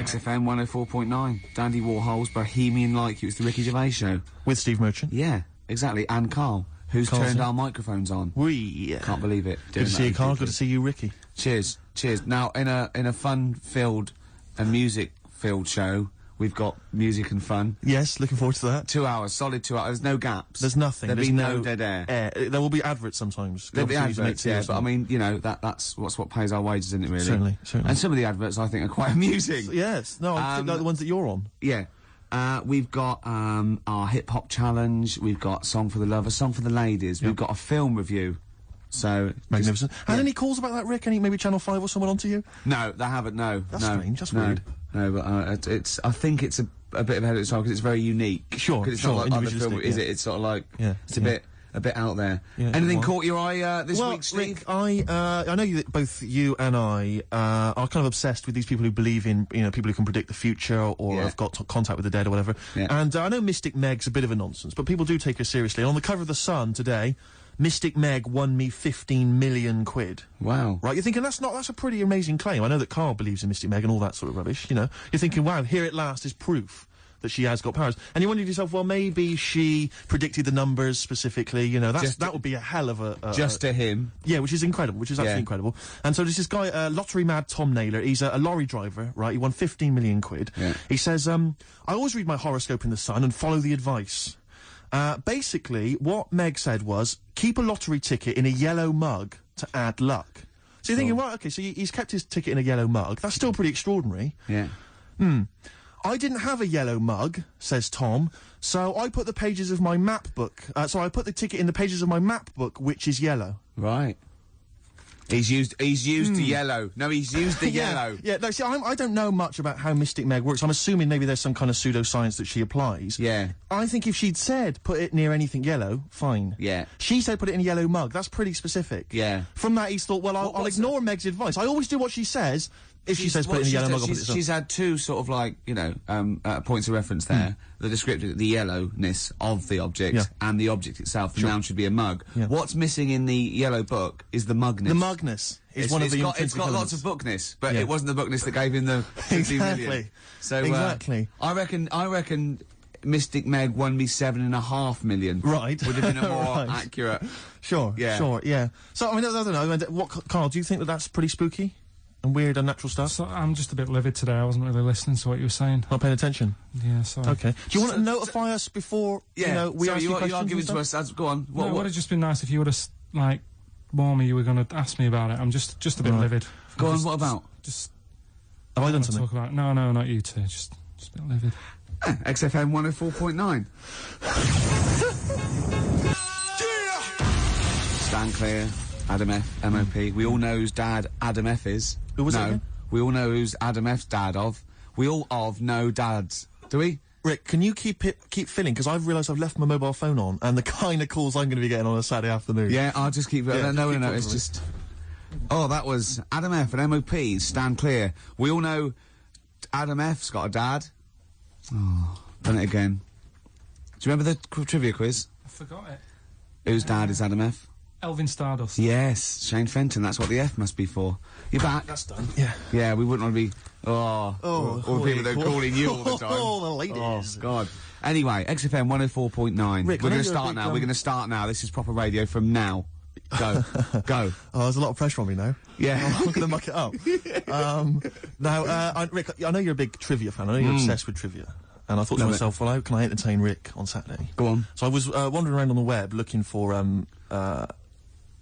XFM 104.9. Dandy Warhol's Bohemian Like You. It's the Ricky Gervais Show. With Steve Merchant. Yeah, exactly. And Karl, who's turned our microphones on. Can't believe it. Good to see you, Karl. Good to see you, Ricky. Cheers. Cheers. Now, in a fun-filled and music-filled show, we've got music and fun. Yes, looking forward to that. 2 hours, solid 2 hours. There's no gaps. There's nothing. There'll be no dead air. There will be adverts sometimes. There'll be adverts, yeah, but I mean, you know, that's what pays our wages, isn't it, really? Certainly. And some of the adverts I think are quite amusing. Yes. No, I think like the ones that you're on. Yeah. We've got our hip-hop challenge, we've got Song for the Lovers, Song for the Ladies, we've got a film review. So magnificent. Had any calls about that, Rick? Any maybe Channel 5 or someone onto you? No, they haven't. No, that's strange. That's weird. No, but I think it's a bit ahead of its time because it's very unique. Sure, because it's not like other film, is it? It's sort of like it's a bit out there. Yeah, anything caught your eye this week, Steve? Rick, I know that both you and I are kind of obsessed with these people who believe in people who can predict the future or have got contact with the dead or whatever. Yeah. And I know Mystic Meg's a bit of a nonsense, but people do take her seriously. And on the cover of the Sun today, Mystic Meg won me 15 million quid. Wow. Right, you're thinking that's a pretty amazing claim. I know that Karl believes in Mystic Meg and all that sort of rubbish, you know. You're thinking, wow, here at last is proof that she has got powers. And you wonder to yourself, well, maybe she predicted the numbers specifically, you know, that would be a hell of a... just to him. Yeah, which is incredible, which is absolutely incredible. And so there's this guy, lottery mad Tom Naylor, he's a lorry driver, right, he won 15 million quid. Yeah. He says, I always read my horoscope in the Sun and follow the advice. Basically, what Meg said was, keep a lottery ticket in a yellow mug to add luck. So you're thinking, well, okay, so he's kept his ticket in a yellow mug. That's still pretty extraordinary. Yeah. I didn't have a yellow mug, says Tom, so I put the pages of my map book, so I put the ticket in the pages of my map book, which is yellow. Right. He's used the yellow. No, he's used the yellow. Yeah, no, see, I don't know much about how Mystic Meg works. I'm assuming maybe there's some kind of pseudoscience that she applies. Yeah. I think if she'd said, put it near anything yellow, fine. Yeah. She said put it in a yellow mug. That's pretty specific. Yeah. From that, he's thought, well, I'll ignore Meg's advice. I always do what she says. If she says put it in a yellow mug, I'll put it in. She's had two sort of like, you know, points of reference there. The descriptive, the yellowness of the object, and the object itself. The noun should be a mug. Yeah. What's missing in the yellow book is the mugness. The mugness is one of the It's got lots of bookness, but it wasn't the bookness that gave him the 50 million. So, exactly. I reckon Mystic Meg won me 7.5 million. Right. Would have been a more accurate. Sure, sure, yeah. So, I mean, I don't know, Karl, do you think that that's pretty spooky? And weird, unnatural stuff? So, I'm just a bit livid today. I wasn't really listening to what you were saying. Not paying attention? Yeah, sorry. Okay. Do you want to notify us before, we ask you questions? You are giving to us, go on. It would have just been nice if you would have, like, warned me you were going to ask me about it. I'm just a bit livid. Go on, what about? Have I done something? Talk about no, not you two. Just a bit livid. XFM 104.9. Stand clear. Adam F, MOP. We all know whose dad Adam F is. Who was it again? We all know who's Adam F's dad of. We all know dads. Do we? Rick, can you keep filling? Because I've realised I've left my mobile phone on, and the kind of calls I'm going to be getting on a Saturday afternoon. Yeah, I'll just keep... no, it's just... Oh, that was Adam F and MOP, stand clear. We all know Adam F's got a dad. Oh, done it again. Do you remember the trivia quiz? I forgot it. Whose dad is Adam F? Elvin Stardust. Yes, Shane Fenton, that's what the F must be for. You're back. That's done. Yeah. Yeah, we wouldn't want to be... all the people that are calling you all the time. Oh, the ladies. Oh, God. Anyway, XFM 104.9. Rick, we're going to start now. We're going to start now. This is proper radio from now. Go. Go. Oh, there's a lot of pressure on me now. Yeah. I'm going to muck it up. Now, Rick, I know you're a big trivia fan. I know you're obsessed with trivia. And I thought to myself, well, how can I entertain Rick on Saturday? Go on. So I was wandering around on the web looking for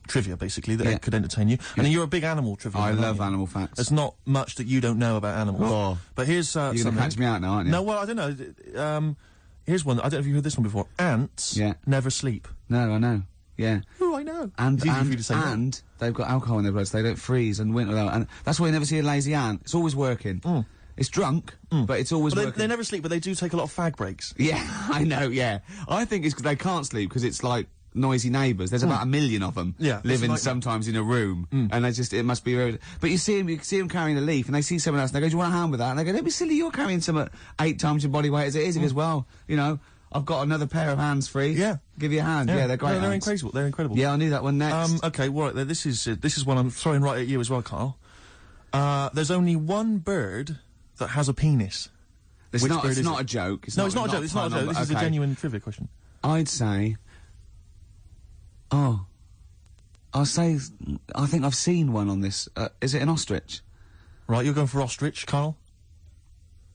trivia, basically, that could entertain you. And you're a big animal trivia fan. I love animal facts. There's not much that you don't know about animals. Oh. But here's you're going to catch me out now, aren't you? No, well, I don't know. Here's one. I don't know if you've heard this one before. Ants never sleep. No, I know. Yeah. Oh, I know. And they've got alcohol in their blood, so they don't freeze and winter out. And that's why you never see a lazy ant. It's always working. It's drunk, but it's always working. They never sleep, but they do take a lot of fag breaks. Yeah, I know, yeah. I think it's because they can't sleep, because it's like noisy neighbours. There's about 1 million of them living sometimes in a room, and it must be very... But you see them carrying a leaf, and they see someone else, and they go, do you want a hand with that? And they go, don't be silly, you're carrying some 8 times your body weight as it is. He goes, well, you know, I've got another pair of hands free. Yeah. Give you a hand. Yeah, they're great. They're incredible. They're incredible. Yeah, I knew that one next. Okay, well, right, this is one I'm throwing right at you as well, Karl. There's only one bird that has a penis? It's not a joke. It's not a joke. It's not a joke. This is a genuine trivia question. I'd say... Oh. I'll say... I think I've seen one on this. Is it an ostrich? Right, you're going for ostrich, Karl?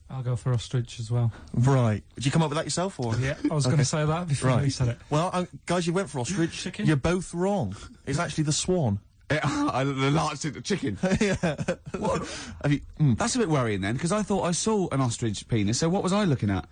I'll go for ostrich as well. Right. Did you come up with that yourself, or...? Yeah, I was going to say that before you said it. Well, guys, you went for ostrich. Chicken? You're both wrong. It's actually the swan. The large chicken. Yeah. What? That's a bit worrying then, because I thought I saw an ostrich penis, so what was I looking at?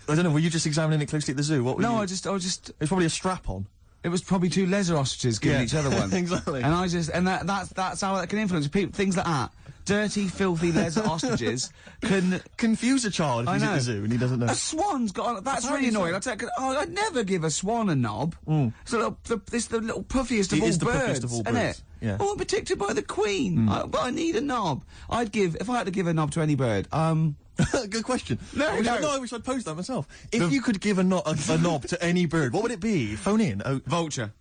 I don't know, were you just examining it closely at the zoo? What were you... I was just... It's probably a strap-on. It was probably two leather ostriches giving each other one. Exactly. And that's how that can influence people. Things like that. Dirty, filthy leather ostriches can confuse a child if he's at the zoo and he doesn't know. A swan's got... That's really annoying. I'd never give a swan a knob. It's the little puffiest of all birds. It is the puffiest of all birds. Isn't it? Yeah. Oh, I'm protected by the queen. But I need a knob. If I had to give a knob to any bird, Good question. I wish I'd posed that myself. If you could give a knob to any bird, what would it be? Phone in. Vulture.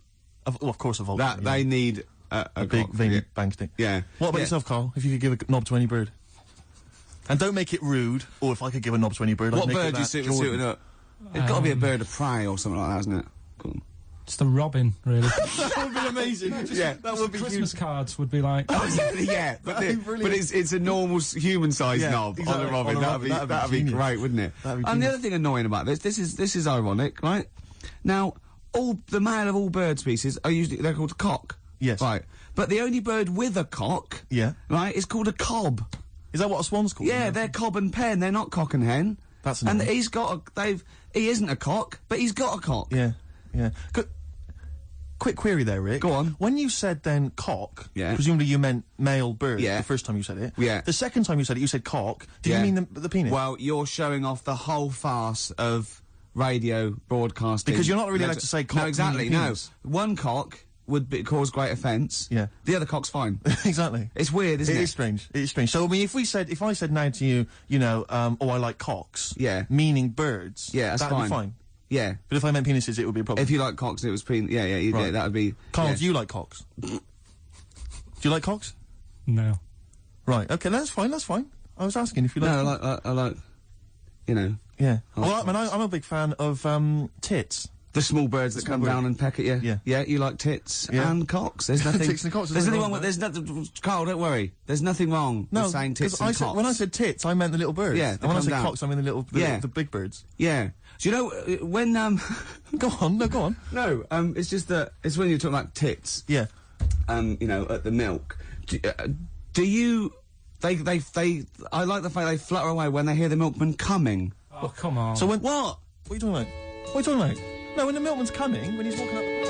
Of course, a vulture. They need a big veiny bang stick. Yeah. What about yourself, Karl? If you could give a knob to any bird, and don't make it rude. Or if I could give a knob to any bird, what bird do you suit up? It's got to be a bird of prey or something like that, hasn't it? Cool. Just a robin, really. That would be amazing. That would be Christmas cards would be like. Yeah, but it's a normal human-sized knob on a robin. That'd be great, wouldn't it? And the other thing annoying about this is ironic, right? Now, the male of all bird species they're called a cock. Yes. Right. But the only bird with a cock, right, is called a cob. Is that what a swan's called? Yeah, they're cob and pen. They're not cock and hen. That's annoying. And he isn't a cock, but he's got a cock. Yeah. Quick query there, Rick. Go on. When you said then cock, presumably you meant male bird the first time you said it. Yeah. The second time you said it, you said cock. Did you mean the penis? Well, you're showing off the whole farce of radio broadcasting. Because you're not really allowed to say cock. No, exactly, no. One cock would cause great offence. Yeah. The other cock's fine. Exactly. It's weird, isn't it? It is strange. It is strange. So, I mean, if I said now to you, I like cocks. Yeah. Meaning birds. Yeah, that's that'd be fine. Yeah. But if I meant penises, it would be a problem. If you like cocks and it was penis, yeah, that would be... Karl, do you like cocks? Do you like cocks? No. Right, okay, that's fine. I was asking if you like... No, I like, Yeah. Well, I'm a big fan of, tits. The small birds that come down and peck at you. Yeah. Yeah, you like tits and cocks. There's nothing... Tits and cocks. There's nothing wrong with... There's nothing... Karl, don't worry. There's nothing wrong with saying tits and cocks. When I said tits, I meant the little birds. Yeah, and when I said cocks, I mean the big birds. Yeah. Do you know, when, Go on. No, it's just that... It's when you're talking about tits. Yeah. At the milk. Do you... I like the fact they flutter away when they hear the milkman coming. Oh, come on. So when... What? What are you talking about? What are you talking about? No, when the milkman's coming, when he's walking up the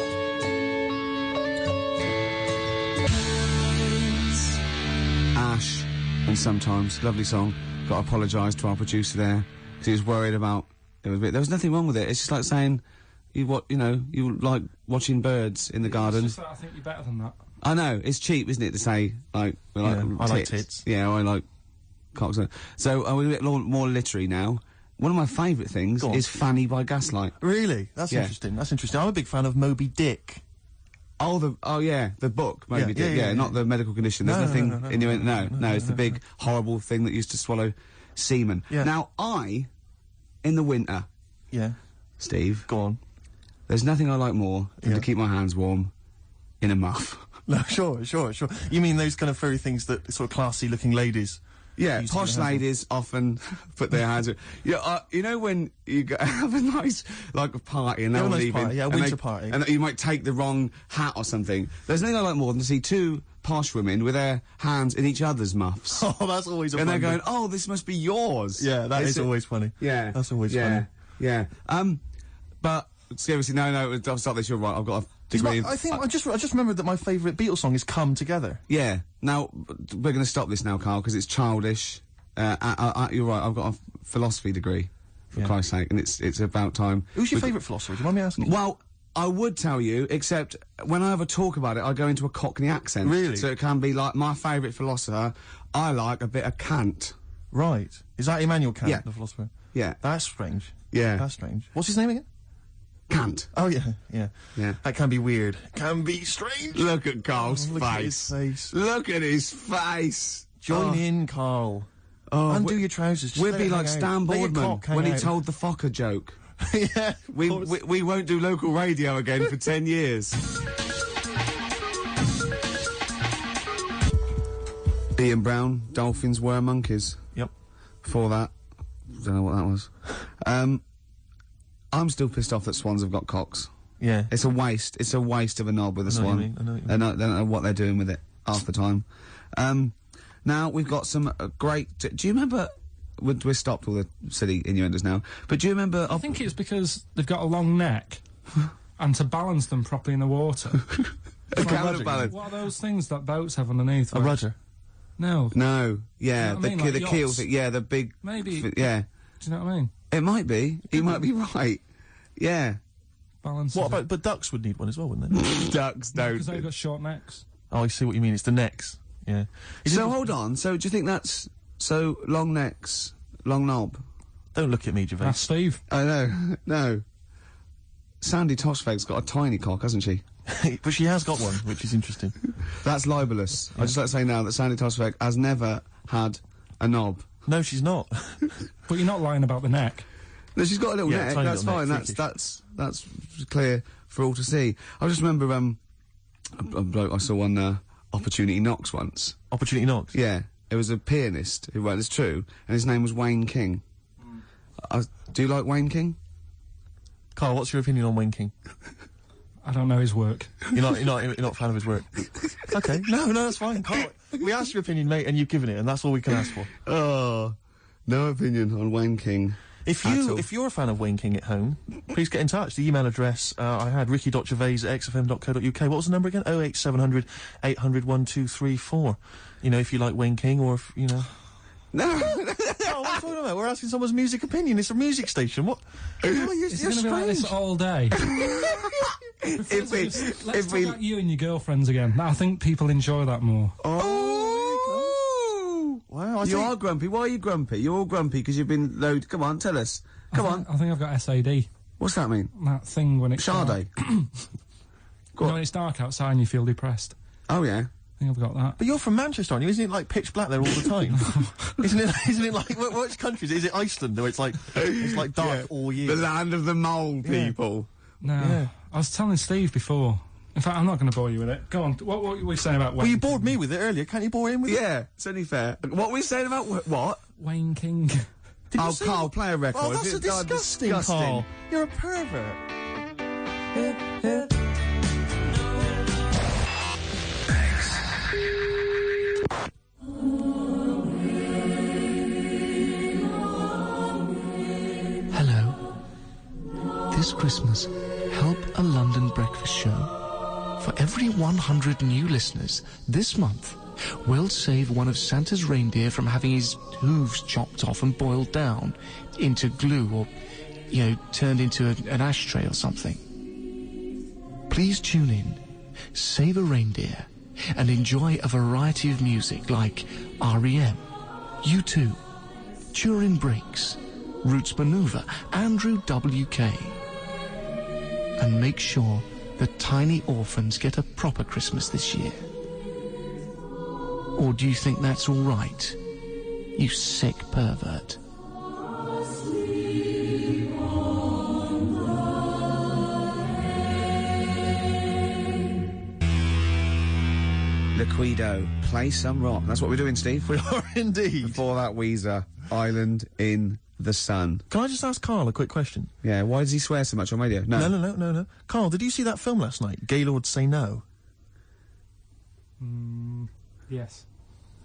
path. Ash, and sometimes, lovely song. Got to apologise to our producer there, because he was worried about... There was nothing wrong with it. It's just like saying, you like watching birds in the garden. It's just that I think you're better than that. I know, it's cheap, isn't it, to say, like, I like tits. Yeah, I like cocks. So, we're a bit more literary now. One of my favourite things is Fanny by Gaslight. Really? That's interesting. That's interesting. I'm a big fan of Moby Dick. The book, Moby Dick. Yeah, not the medical condition. There's nothing in No, it's the big, horrible thing that used to swallow semen. Yeah. Now, in the winter... Yeah. Steve. Go on. There's nothing I like more than to keep my hands warm in a muff. No, sure. You mean those kind of furry things that sort of classy-looking ladies... Yeah, posh ladies often put their hands... you know when you have a nice, party and they're all leaving... a winter party. And you might take the wrong hat or something. There's nothing I like more than to see two posh women with their hands in each other's muffs. Oh, that's always a And they're going, oh, this must be yours. Yeah, that is always funny. Yeah. That's always funny. Yeah. But, seriously, no, I'll start this, you're right, I've got a... I just remembered that my favourite Beatles song is Come Together. Yeah. Now, we're going to stop this now, Karl, because it's childish. You're right, I've got a philosophy degree, for Christ's sake, and it's about time. Who's your favourite philosopher? Do you mind me asking? Well, I would tell you, except when I ever talk about it, I go into a Cockney accent. Really? So it can be like, my favourite philosopher, I like a bit of Kant. Right. Is that Immanuel Kant, the philosopher? Yeah. That's strange. Yeah. That's strange. What's his name again? Kant. Oh, yeah. That can be weird. Can be strange. Look at Karl's face. Look at his face. Look at his face. Join in, Karl. Undo your trousers. We'd be like Stan Boardman when he told the Fokker joke. Yeah, we won't do local radio again for 10 years. Ian Brown, dolphins were monkeys. Yep. Before that, don't know what that was. I'm still pissed off that swans have got cocks. Yeah. It's a waste. It's a waste of a knob with a swan. I know what you mean. They don't know what they're doing with it half the time. Now we've got some great. Do you remember? We're stopped all the silly innuendos now. But do you remember? I think it's because they've got a long neck, and to balance them properly in the water. Balance. What are those things that boats have underneath? A rudder. No. No. Yeah. You know the keel thing. Yeah. The big. Maybe. Yeah. Do you know what I mean? It might be. He might be right. Yeah. Balance. What about? But ducks would need one as well, wouldn't they? Ducks don't. Because they've got short necks. Oh, I see what you mean. It's the necks. Yeah. So hold on. So do you think that's long necks, long knob? Don't look at me, Gervais. That's Steve. I know. No. Sandy Tossfeg's got a tiny cock, hasn't she? But she has got one, which is interesting. That's libelous. Yeah. I'd just like to say now that Sandy Tossfeg has never had a knob. No, she's not. But you're not lying about the neck. No, she's got a little neck. That's fine. That's clear for all to see. I just remember a bloke I saw on Opportunity Knocks once. Opportunity Knocks? Yeah. It was a pianist who wrote, it's true, and his name was Wayne King. Do you like Wayne King? Karl, what's your opinion on Wayne King? I don't know his work. You're not a fan of his work? Okay. No, that's fine. Karl, we asked your opinion, mate, and you've given it, and that's all we can ask for. Oh, no opinion on Wayne King. If you're a fan of Wayne King at home, please get in touch. The email address I had, ricky.gervais@xfm.co.uk. What was the number again? 08700 800 1234. You know, if you like Wayne King, or if, you know... No. Oh, what are you talking about? We're asking someone's music opinion. It's a music station. What? It's going to be like this all day. Let's talk about you and your girlfriends again. I think people enjoy that more. Wow, you are grumpy. Why are you grumpy? You're all grumpy because you've been loaded. Come on, tell us. Come on. I think I've got SAD. What's that mean? That thing when it's Sade. when it's dark outside and you feel depressed. Oh yeah. I think I've got that. But you're from Manchester, aren't you? Isn't it like pitch black there all the time? Isn't it like which country is it? Iceland, where it's like dark all year. The land of the mole people. No, yeah. I was telling Steve before. In fact, I'm not going to bore you with it. Go on. What were we saying about Wayne? Well, you bored me with it earlier. Can't you bore him with it? Yeah, it's only fair. What were we saying about what? Wayne King. Oh, Karl, play a record. Oh, that's disgusting, Karl. You're a pervert. Hello. This Christmas, help a London breakfast show. For every 100 new listeners this month, we'll save one of Santa's reindeer from having his hooves chopped off and boiled down into glue or, turned into an ashtray or something. Please tune in, save a reindeer, and enjoy a variety of music like R.E.M., U2, Turin Breaks, Roots Maneuver, Andrew W.K. And make sure that tiny orphans get a proper Christmas this year. Or do you think that's all right, you sick pervert? Liquido, play some rock. That's what we're doing, Steve. We are indeed. Before that, Weezer, Island in the Sun. Can I just ask Karl a quick question? Yeah, why does he swear so much on radio? No. Karl, did you see that film last night, Gaylord Say No? Yes.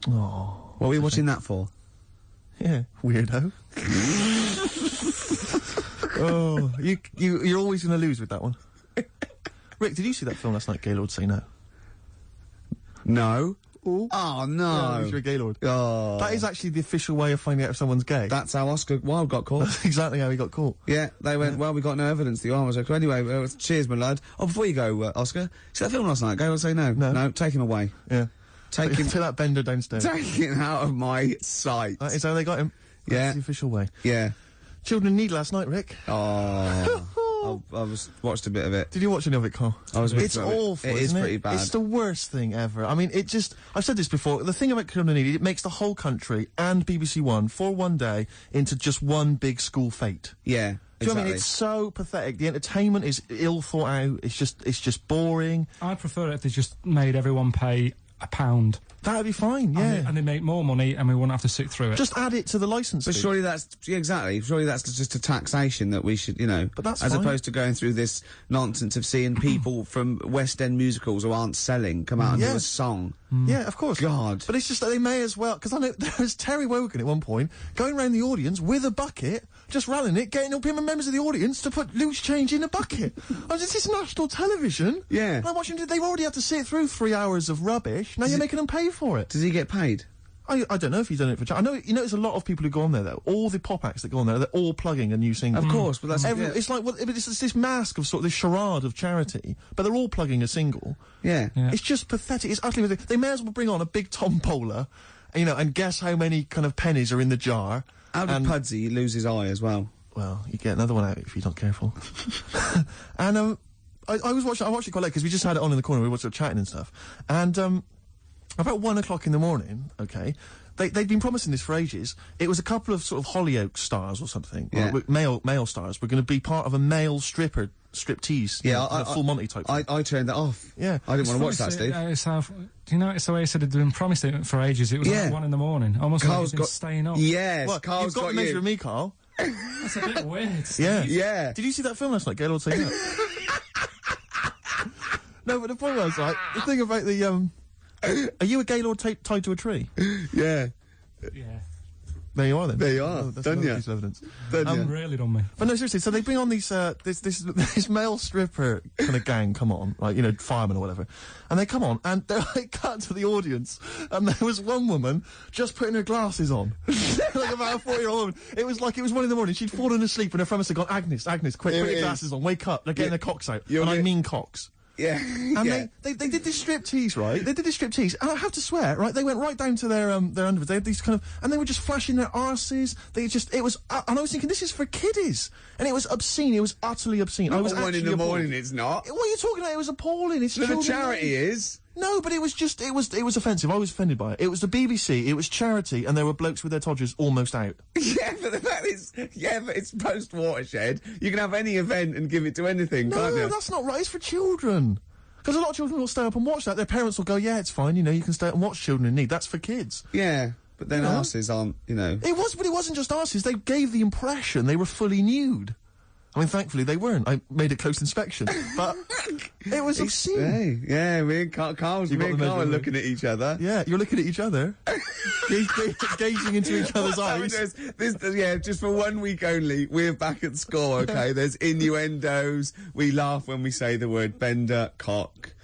Oh. What were you watching that for? Yeah, weirdo. Oh, you're always going to lose with that one. Rick, did you see that film last night, Gaylord Say No? No. Ooh. Oh, no. Yeah, you're a Gaylord. Oh. That is actually the official way of finding out if someone's gay. That's how Oscar Wilde got caught. That's exactly how he got caught. Yeah, they went, well, we got no evidence that you are homosexual. Anyway, cheers, my lad. Oh, before you go, Oscar, see that film last night? Gaylord Say No? No, take him away. Yeah. Take that bender downstairs. Take him out of my sight. That is how they got him. Yeah. That's the official way. Yeah. Children in Need last night, Rick. Oh. watched a bit of it. Did you watch any of it, Carl? It's awful. It is pretty bad. It's the worst thing ever. I mean, I've said this before. The thing about Criminal Need, it makes the whole country and BBC One for one day into just one big school fete. Yeah. Do you know what I mean? It's so pathetic. The entertainment is ill thought out. It's just boring. I'd prefer it if they just made everyone pay £1. That'd be fine, yeah. And they make more money and we wouldn't have to sit through it. Just add it to the licence fee. But surely that's... Yeah, exactly. Surely that's just a taxation that we should, But that's as opposed to going through this nonsense of seeing people from West End musicals who aren't selling come out and do a song. Yeah, of course. God. But it's just that they may as well... Because I know there was Terry Wogan at one point going around the audience with a bucket, just rallying it, getting all members of the audience to put loose change in a bucket. This is national television. Yeah. And I'm watching... They've already had to sit through 3 hours of rubbish. Now you're making them pay for it. Does he get paid? I don't know if he's done it for... I know, there's a lot of people who go on there, though. All the pop acts that go on there, they're all plugging a new single. Of course, but that's... It's like... It's this mask of this charade of charity, but they're all plugging a single. Yeah. It's just pathetic. It's utterly ridiculous. They may as well bring on a big tombola, and guess how many kind of pennies are in the jar. How did Pudsey lose his eye as well? Well, you get another one out if you're not careful. And, I watched it quite late, because we just had it on in the corner, we were sort of chatting and stuff. And, about 1 o'clock in the morning, okay, they'd been promising this for ages. It was a couple of sort of Hollyoaks stars or something, male stars, were going to be part of a male striptease, a full Monty type thing. I turned that off. Yeah. I didn't want to watch that, Steve. Do you know, it's the way he said it'd been promised it for ages. It was like 1 in the morning, almost Carl's like he's been staying up. Yes, What, Carl's you've got to measure you. me, Carl. That's a bit weird, Steve. Yeah. Yeah. Did you see that film last night, Gaylord Say No? No, but the point was, like, the thing about the, are you a Gaylord tied to a tree? Yeah. Yeah. There you are, then. There you are. That's Done another ya. piece of evidence. Really done me. But no, seriously, so they bring on these, this male stripper kind of gang come on, like, firemen or whatever, and they come on, and they're like cut to the audience, and there was one woman just putting her glasses on. Like about a 40-year-old woman. It was 1 in the morning, she'd fallen asleep, and her friend had gone, Agnes, quick, put your glasses on, wake up, they're getting their cocks out. And I mean cocks. Yeah. And they did this striptease, right? They did this striptease, and I have to swear, right? They went right down to their underwear. They had these kind of, and they were just flashing their arses. It was, and I was thinking, this is for kiddies, and it was obscene. It was utterly obscene. I was 1 in the morning. It's not. What are you talking about? It was appalling. It's the charity is. No, but it was offensive. I was offended by it. It was the BBC, it was charity, and there were blokes with their todgers almost out. Yeah, but the fact is, but it's post-Watershed. You can have any event and give it to anything, can't you? No, that's not right. It's for children. Because a lot of children will stay up and watch that. Their parents will go, yeah, it's fine, you can stay up and watch Children in Need. That's for kids. Yeah, but then arses aren't, It was, but it wasn't just arses. They gave the impression they were fully nude. I mean, thankfully they weren't. I made a close inspection, but it was obscene. Yeah, me and Carl are looking at each other. Yeah, you're looking at each other, gazing into each other's eyes. Just for 1 week only, we're back at score. Okay, there's innuendos. We laugh when we say the word bender, cock.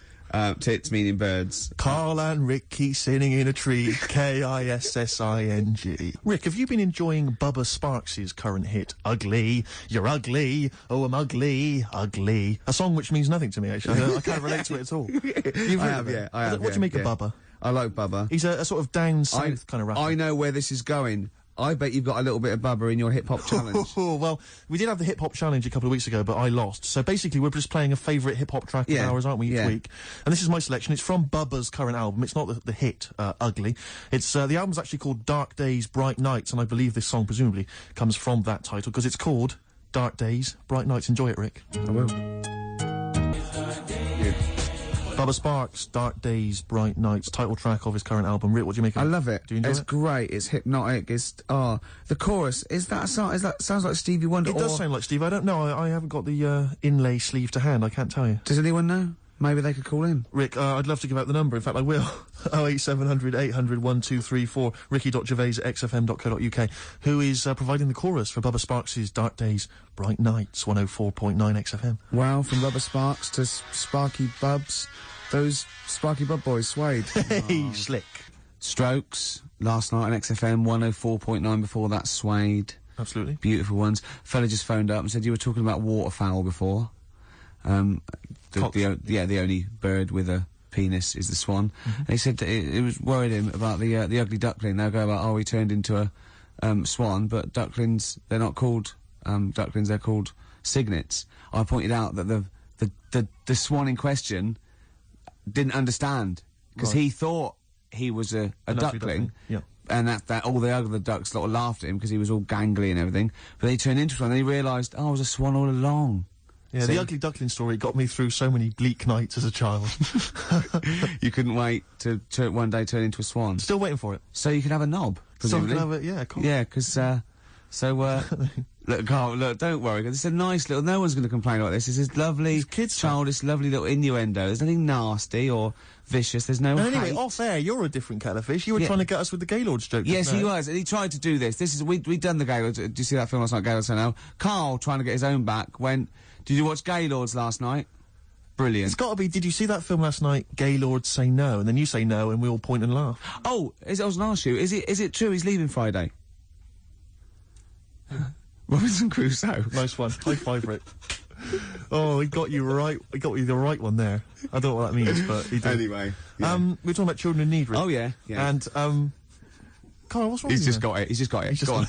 Tits meaning birds. Karl and Ricky sitting in a tree. Kissing. Rick, have you been enjoying Bubba Sparks' current hit, Ugly? You're ugly. Oh, I'm ugly. Ugly. A song which means nothing to me, actually. I can't relate to it at all. I have. What do you make of Bubba? I like Bubba. He's a sort of down south kind of rapper. I know where this is going. I bet you've got a little bit of Bubba in your hip-hop challenge. Well, we did have the hip-hop challenge a couple of weeks ago, but I lost. So basically, we're just playing a favourite hip-hop track of ours, aren't we, each week? And this is my selection. It's from Bubba's current album. It's not the hit, Ugly. It's, the album's actually called Dark Days, Bright Nights, and I believe this song, presumably, comes from that title, because it's called Dark Days, Bright Nights. Enjoy it, Rick. I will. Bubba Sparks, Dark Days, Bright Nights, title track of his current album. Rick, what do you make of it? I love it. Do you enjoy it? It's great. It's hypnotic. It's, the chorus, is that a song? Sounds like Stevie Wonder? It does sound like Steve. I don't know. I haven't got the, inlay sleeve to hand. I can't tell you. Does anyone know? Maybe they could call in. Rick, I'd love to give out the number. In fact, I will. 08700 800 1234. Ricky.Gervais@xfm.co.uk, who is providing the chorus for Bubba Sparks' Dark Days, Bright Nights, 104.9 XFM. Wow, from Bubba Sparks to Sparky Bubs. Those Sparky Bub boys swayed. Hey, slick. Strokes, last night on XFM, 104.9 before that, Swayed. Absolutely. Beautiful ones. Fella just phoned up and said you were talking about waterfowl before. The only bird with a penis is the swan. And he said that it was worried him about the ugly duckling. They'll go about, he turned into a swan, but ducklings, they're not called ducklings, they're called cygnets, I pointed out that the swan in question didn't understand, because he thought he was a duckling. Yeah. And that all the other ducks sort of laughed at him because he was all gangly and everything. But he turned into one, and he realised, oh, I was a swan all along. Yeah, the ugly duckling story got me through so many bleak nights as a child. You couldn't wait to one day turn into a swan. Still waiting for it. So you could have a knob, presumably. So you can have it, yeah, cool. Yeah, because, look, Carl, look, don't worry, 'cause it's a nice little, no one's going to complain about this. This is lovely, childish, lovely little innuendo. There's nothing nasty or vicious, there's no anyway, hate. off air, you're a different kettle of fish. You were trying to get us with the Gaylords joke. Yes, he was, and he tried to do this. We'd done the Gaylords. Did you see that film last night, Gaylords Say No? Karl, trying to get his own back, went, did you watch Gaylords last night? Brilliant. It's got to be, did you see that film last night, Gaylords Say No? And then you say no, and we all point and laugh. Oh, I was going to ask you, is it true he's leaving Friday? Robinson Crusoe. Nice one. High five, Rick. Oh, he got you right. He got you the right one there. I don't know what that means, but he did. Anyway. Yeah. We were talking about children in need, Rick. Oh, yeah. And, Karl, what's wrong with you? He's just got it. Go on.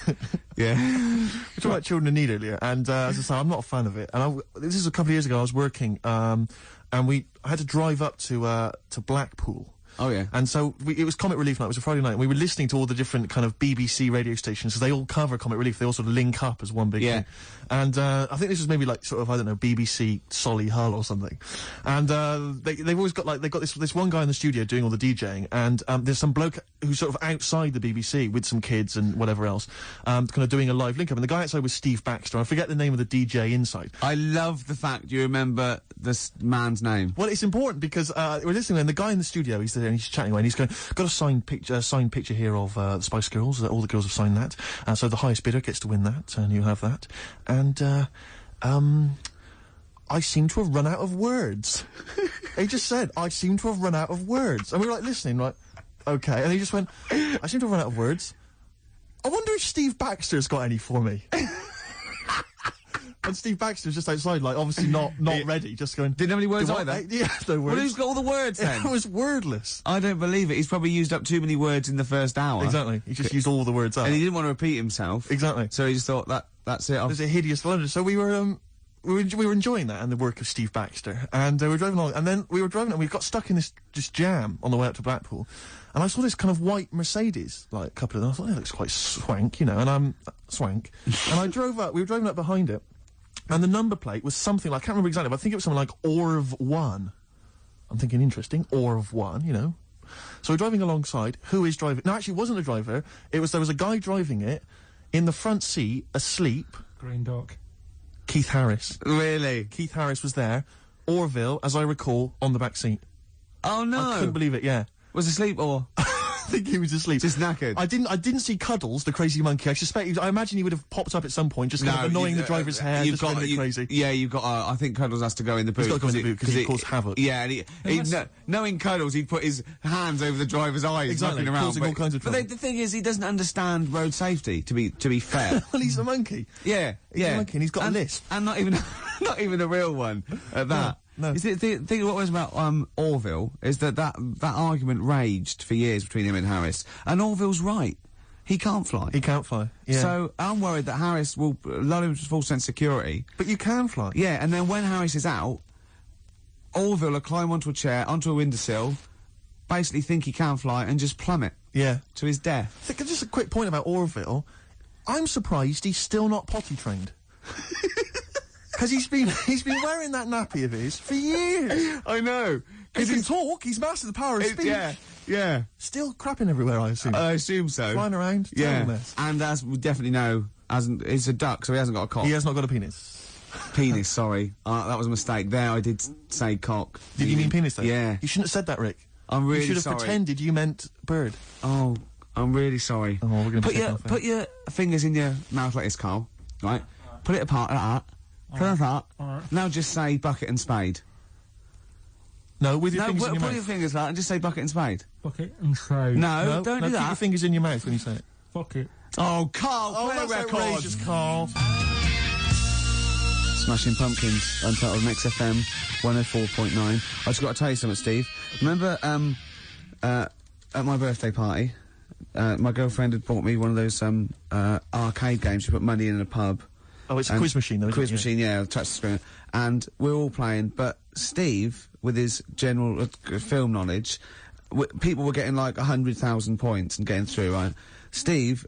Yeah. We were talking about children in need earlier, and as I say, I'm not a fan of it. And this is a couple of years ago. I was working, and I had to drive up to Blackpool. Oh, yeah. And so it was Comic Relief night. It was a Friday night. And we were listening to all the different kind of BBC radio stations, so they all cover Comic Relief. They all sort of link up as one big thing. And I think this was maybe like sort of, I don't know, BBC Solihull or something. And they've always got like, they've got this one guy in the studio doing all the DJing, and there's some bloke who's sort of outside the BBC with some kids and whatever else, kind of doing a live link up. And the guy outside was Steve Baxter. I forget the name of the DJ inside. I love the fact you remember this man's name. Well, it's important because we're listening, and the guy in the studio, he's there and he's chatting away, and he's going, got a signed picture here of the Spice Girls. All the girls have signed that, so the highest bidder gets to win that, and you have that. And I seem to have run out of words. He just said, I seem to have run out of words, and we were like listening, like, okay, and he just went, I seem to have run out of words. I wonder if Steve Baxter's got any for me. And Steve Baxter's just outside, like, obviously not ready, just going... Didn't have any words either? Yeah, no words. Well, who's got all the words, then? It was wordless. I don't believe it. He's probably used up too many words in the first hour. Exactly. He just used all the words up. And he didn't want to repeat himself. Exactly. So he just thought, that's it. There's a hideous blunder. So we were enjoying that and the work of Steve Baxter. And we were driving along, and then we were driving, and we got stuck in this jam on the way up to Blackpool. And I saw this kind of white Mercedes, like, a couple of them. I thought, it looks quite swank, you know, and I'm swank. And I drove up, we were driving up behind it, and the number plate was something like, I can't remember exactly, but I think it was something like Orv 1. I'm thinking, interesting, Orv 1, you know. So we're driving alongside, who is driving? No, actually, it wasn't a driver. There was a guy driving it, in the front seat, asleep. Green Dog. Keith Harris. Really? Keith Harris was there. Orville, as I recall, on the back seat. Oh, no. I couldn't believe it, yeah. Was asleep, or...? I think he was asleep. Just knackered. I didn't see Cuddles, the crazy monkey. I imagine he would have popped up at some point, just kind of annoying the driver's hair, just going a bit crazy. Yeah, you've got, I think Cuddles has to go in the boot. He's got to go in the boot, because he caused havoc. Yeah, and knowing Cuddles, he'd put his hands over the driver's eyes, exactly, knocking around. Causing all kinds of trouble. But the thing is, he doesn't understand road safety, to be fair. Well, he's a monkey. Yeah, he's a monkey, and he's got a lisp. And not even a real one at that. No. The thing what was about Orville is that argument raged for years between him and Harris, and Orville's right. He can't fly. He can't fly. Yeah. So I'm worried that Harris will lull him to full sense of security. But you can fly. Yeah, and then when Harris is out, Orville will climb onto a chair, onto a windowsill, basically think he can fly, and just plummet. Yeah. To his death. Just a quick point about Orville. I'm surprised he's still not potty trained. Because he's been wearing that nappy of his for years. I know. He can talk. He's mastered the power of speech. Yeah. Still crapping everywhere, I assume. I assume so. Flying around. Yeah. Mess. And as we definitely know, he's a duck, so he hasn't got a cock. He has not got a penis. Penis, sorry. That was a mistake. There, I did say cock. Did you mean penis, though? Yeah. You shouldn't have said that, Rick. I'm really sorry. You should have pretended you meant bird. Oh, I'm really sorry. Oh, we're going to put your fingers in your mouth like this, Karl. Right? Put it apart like that. Now just say bucket and spade. No, with your fingers in your mouth. Put your fingers like that and just say bucket and spade. Bucket and spade. No, don't do that. Keep your fingers in your mouth when you say it. Bucket. Oh, Karl, play a record. Outrageous, Karl. Smashing Pumpkins, Untitled on XFM 104.9. I just got to tell you something, Steve. Remember, at my birthday party, my girlfriend had bought me one of those arcade games. She put money in a pub. Oh, it's a quiz machine, though, isn't it? Quiz machine, yeah, touch screen. And we're all playing, but Steve, with his general film knowledge, people were getting like 100,000 points and getting through, right? Steve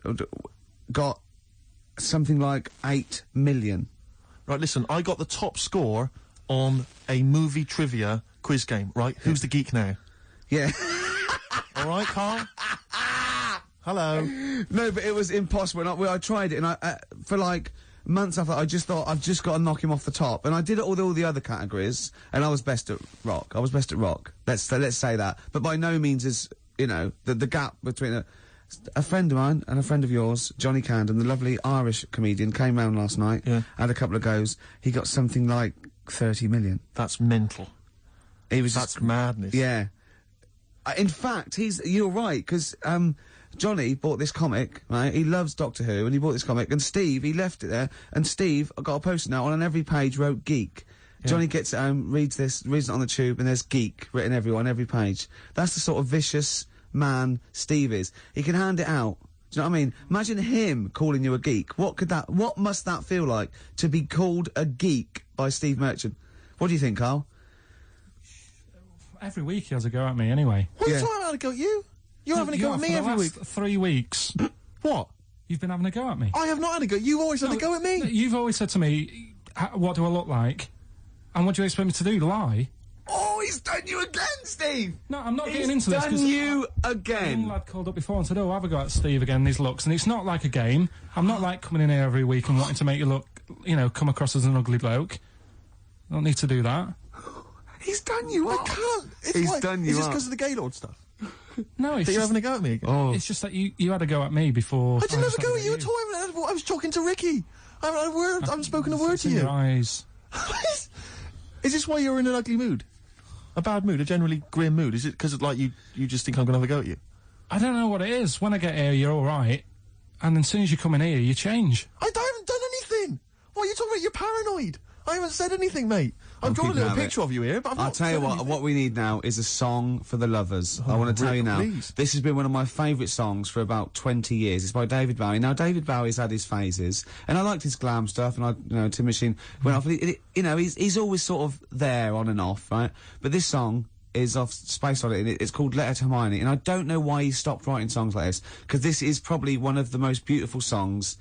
got something like 8 million. Right, listen, I got the top score on a movie trivia quiz game, right? Who's the geek now? Yeah. All right, Karl? Hello. No, but it was impossible. And I tried it, and for like months after, I just thought, I've just got to knock him off the top. And I did it all the other categories, and I was best at rock. Let's say that. But by no means is, you know, the gap between a friend of mine and a friend of yours, Johnny Camden, the lovely Irish comedian, came round last night, had a couple of goes. He got something like 30 million. That's mental. That's madness. Yeah. In fact, you're right, because, Johnny bought this comic, right? He loves Doctor Who, and he bought this comic, and Steve, he left it there, and Steve got a post-it note on every page wrote geek. Yeah. Johnny gets it home, reads it on the tube, and there's geek written on every page. That's the sort of vicious man Steve is. He can hand it out. Do you know what I mean? Imagine him calling you a geek. What must that feel like, to be called a geek by Steve Merchant? What do you think, Karl? Every week he has a go at me, anyway. What are you talking about, a go at you? You're having a go at me every week. 3 weeks. What? You've been having a go at me. I have not had a go. You've always had a go at me. You've always said to me, what do I look like? And what do you expect me to do, lie? Oh, he's done you again, Steve! No, I'm not getting into this. He's done you again. A young lad called up before and said, oh, have a go at Steve again, these looks. And it's not like a game. I'm not like coming in here every week and wanting to make you look, you know, come across as an ugly bloke. I don't need to do that. He's done you up. I can't. He's done you up. Is this because of the Gaylord stuff? No, it's that you're having a go at me again? Oh. It's just that you had a go at me before. I didn't have a go at you at all. I was talking to Ricky. I haven't had a word. I haven't spoken a word to you. Your eyes. Is this why you're in an ugly mood? A bad mood? A generally grim mood? Is it because like you just think I'm going to have a go at you? I don't know what it is. When I get here, you're all right, and as soon as you come in here, you change. I haven't done anything. What are you talking about? You're paranoid. I haven't said anything, mate. I've drawn a little picture of you here, but I'll tell you what we need now is a song for the lovers. I want to tell you now. Please. This has been one of my favourite songs for about 20 years. It's by David Bowie. Now, David Bowie's had his phases, and I liked his glam stuff, and Tin Machine went off. You know, he's always sort of there on and off, right? But this song is off Space Oddity, and it's called Letter to Hermione, and I don't know why he stopped writing songs like this, because this is probably one of the most beautiful songs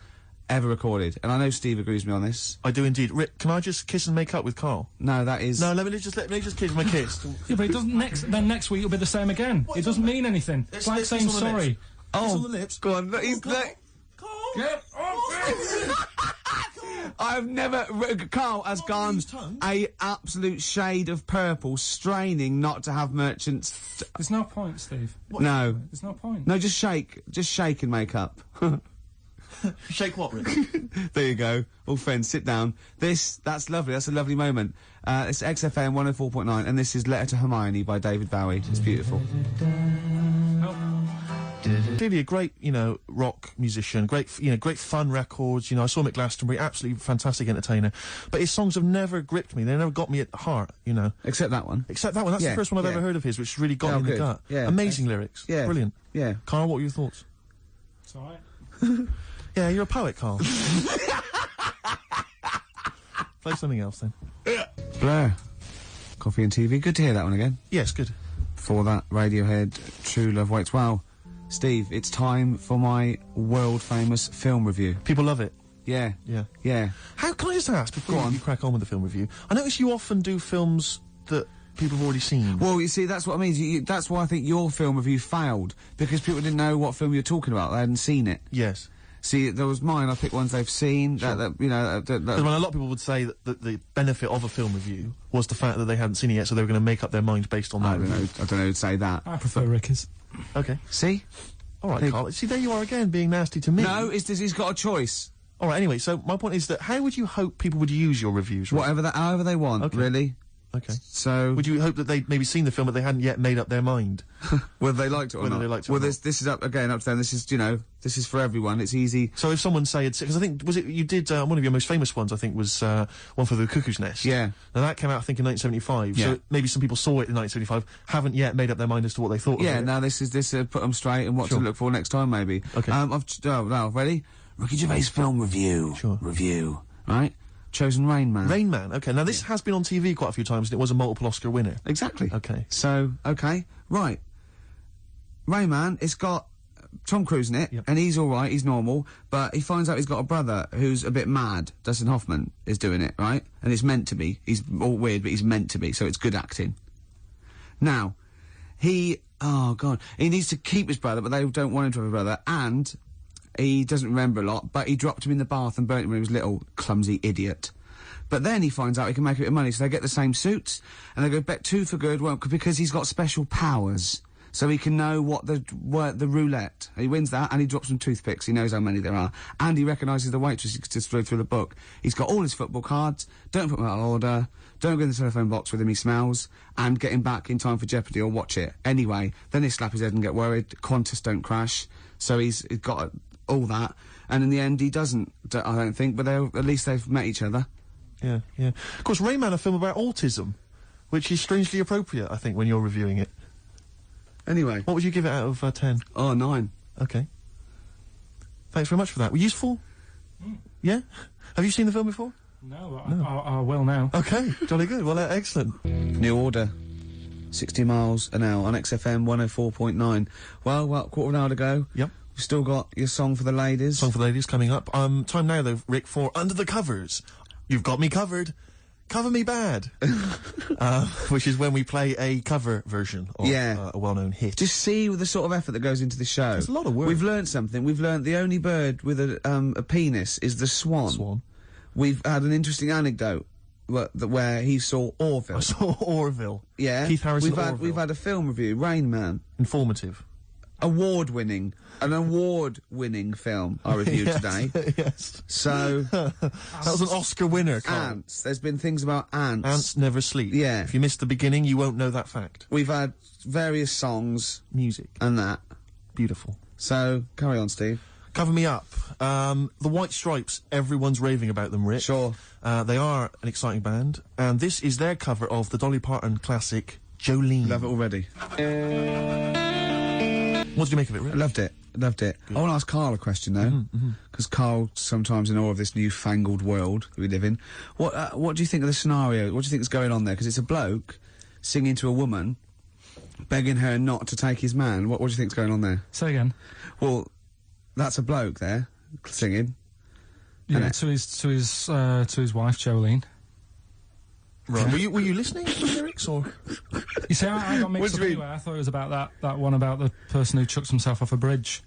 ever recorded, and I know Steve agrees with me on this. I do indeed. Rick, can I just kiss and make up with Karl? No, that is... No, let me just kiss my kiss. Yeah, but it doesn't next week it'll be the same again. It doesn't mean anything. It's like saying sorry. Oh, on the lips. Go on, he's... Karl! Get off I've never... Karl has gone a absolute shade of purple, straining not to have Merchant's... There's no point, Steve. No. There's no point. No, just shake and make up. Shake what, Rick? There you go. All friends, sit down. That's lovely. That's a lovely moment. It's XFM 104.9, and this is Letter to Hermione by David Bowie. It's beautiful. Clearly a great, rock musician, great fun records, I saw him at Glastonbury, absolutely fantastic entertainer, but his songs have never gripped me, they never got me at heart, Except that one. That's the first one I've ever heard of his, which really got me in the gut. Yeah. Amazing lyrics. Yeah. Brilliant. Yeah. Karl, what were your thoughts? It's alright. Yeah, you're a poet, Karl. Play something else, then. Blur. Coffee and TV. Good to hear that one again. Yes, good. For that, Radiohead, True Love Waits. Wow. Steve, it's time for my world-famous film review. People love it. Yeah. Yeah. Yeah. How, can I just ask, before you crack on with the film review, I notice you often do films that people have already seen. Well, you see, that's what I mean. That's why I think your film review failed, because people didn't know what film you were talking about. They hadn't seen it. Yes. See, there was mine. I picked ones they've seen. Sure. Because a lot of people would say that the benefit of a film review was the fact that they hadn't seen it yet, so they were going to make up their minds based on that. I don't know who'd say that. I prefer Ricky's. Okay. See? All right, Karl. See, there you are again, being nasty to me. No, he's got a choice. All right. Anyway, so my point is that how would you hope people would use your reviews? Right? However they want. Okay. Really. Okay. So, would you hope that they'd maybe seen the film but they hadn't yet made up their mind? Whether they liked it or not. Well, this is up to them. This is for everyone. It's easy. So if someone said, because I think, you did, one of your most famous ones, I think, was, One for the Cuckoo's Nest. Yeah. Now that came out, I think, in 1975. Yeah. So maybe some people saw it in 1975, haven't yet made up their mind as to what they thought of it. Yeah, now this put them straight and what to look for next time, maybe. Okay. Now, ready? Ricky Gervais film review. Sure. Review. right? Chosen Rain Man. Rain Man, okay. Now, this has been on TV quite a few times, and it was a multiple Oscar winner. Exactly. Okay. So, okay, right. Rain Man, it's got Tom Cruise in it, and he's alright, he's normal, but he finds out he's got a brother who's a bit mad. Dustin Hoffman is doing it, right? And it's meant to be. He's all weird, but he's meant to be, so it's good acting. Now, oh God, he needs to keep his brother, but they don't want him to have a brother, and he doesn't remember a lot, but he dropped him in the bath and burnt him when he was little, clumsy idiot. But then he finds out he can make a bit of money, so they get the same suits, and they go bet 2 for good, well, because he's got special powers. So he can know what the roulette. He wins that, and he drops some toothpicks. He knows how many there are. And he recognises the waitress just through the book. He's got all his football cards. Don't put them out of order. Don't go in the telephone box with him, he smells. And get him back in time for Jeopardy or watch it. Anyway, then they slap his head and get worried. Qantas don't crash. So he's got all that. And in the end, he doesn't, I don't think, but at least they've met each other. Yeah, yeah. Of course, Rain Man, a film about autism, which is strangely appropriate, I think, when you're reviewing it. Anyway. What would you give it out of 10? Oh, 9. Okay. Thanks very much for that. Useful? Yeah? Have you seen the film before? No, I will now. Okay, jolly good. Well, excellent. New Order. 60 miles an hour on XFM 104.9. Well, quarter of an hour to go. Yep. We've still got your song for the ladies. Song for the ladies coming up. Time now, though, Rick, for Under the Covers. You've got me covered. Cover Me Bad. Which is when we play a cover version of a well-known hit. Just see the sort of effort that goes into the show. It's a lot of work. We've learned something. We've learned the only bird with a penis is the swan. Swan. We've had an interesting anecdote where he saw Orville. I saw Orville. Yeah. Keith Harrison Orville. We've had a film review, Rain Man. Informative. An award-winning film I reviewed today. Yes. So that was an Oscar winner, Karl. Ants. There's been things about ants. Ants never sleep. Yeah. If you missed the beginning, you won't know that fact. We've had various songs. Music. And that. Beautiful. So, carry on, Steve. Cover Me Up. The White Stripes, everyone's raving about them, Rick. Sure. They are an exciting band, and this is their cover of the Dolly Parton classic, Jolene. Love it already. What did you make of it, Rick? I loved it. Good. I want to ask Karl a question, though, because Karl sometimes in awe of this newfangled world that we live in. What do you think of the scenario? What do you think is going on there? Because it's a bloke singing to a woman, begging her not to take his man. What do you think's going on there? Say again. Well, that's a bloke there singing. Yeah, to his wife Jolene. Right. Were you listening to the lyrics, or? You see, I got mixed up anyway. I thought it was about that one about the person who chucks himself off a bridge.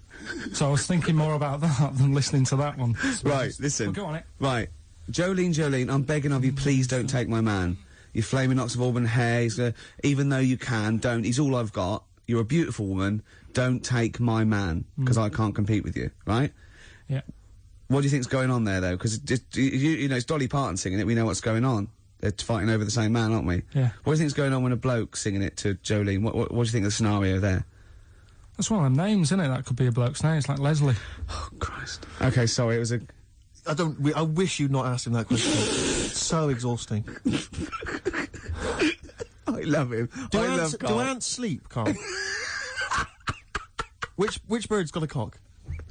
So I was thinking more about that than listening to that one. So right, listen. Well, go on it. Right. Jolene, I'm begging of you, please don't take my man. You flaming locks of auburn hair, even though you can, don't. He's all I've got. You're a beautiful woman. Don't take my man, because I can't compete with you, right? Yeah. What do you think's going on there, though? Because, you know, it's Dolly Parton singing it, we know what's going on. They're fighting over the same man, aren't we? Yeah. What do you think's going on when a bloke's singing it to Jolene? What do you think of the scenario there? That's one of them names, isn't it? That could be a bloke's name. It's like Leslie. Oh, Christ. Okay, sorry, it was a... I wish you'd not asked him that question. It's so exhausting. I love him. I love Karl. Do ants sleep, Karl? Which bird's got a cock?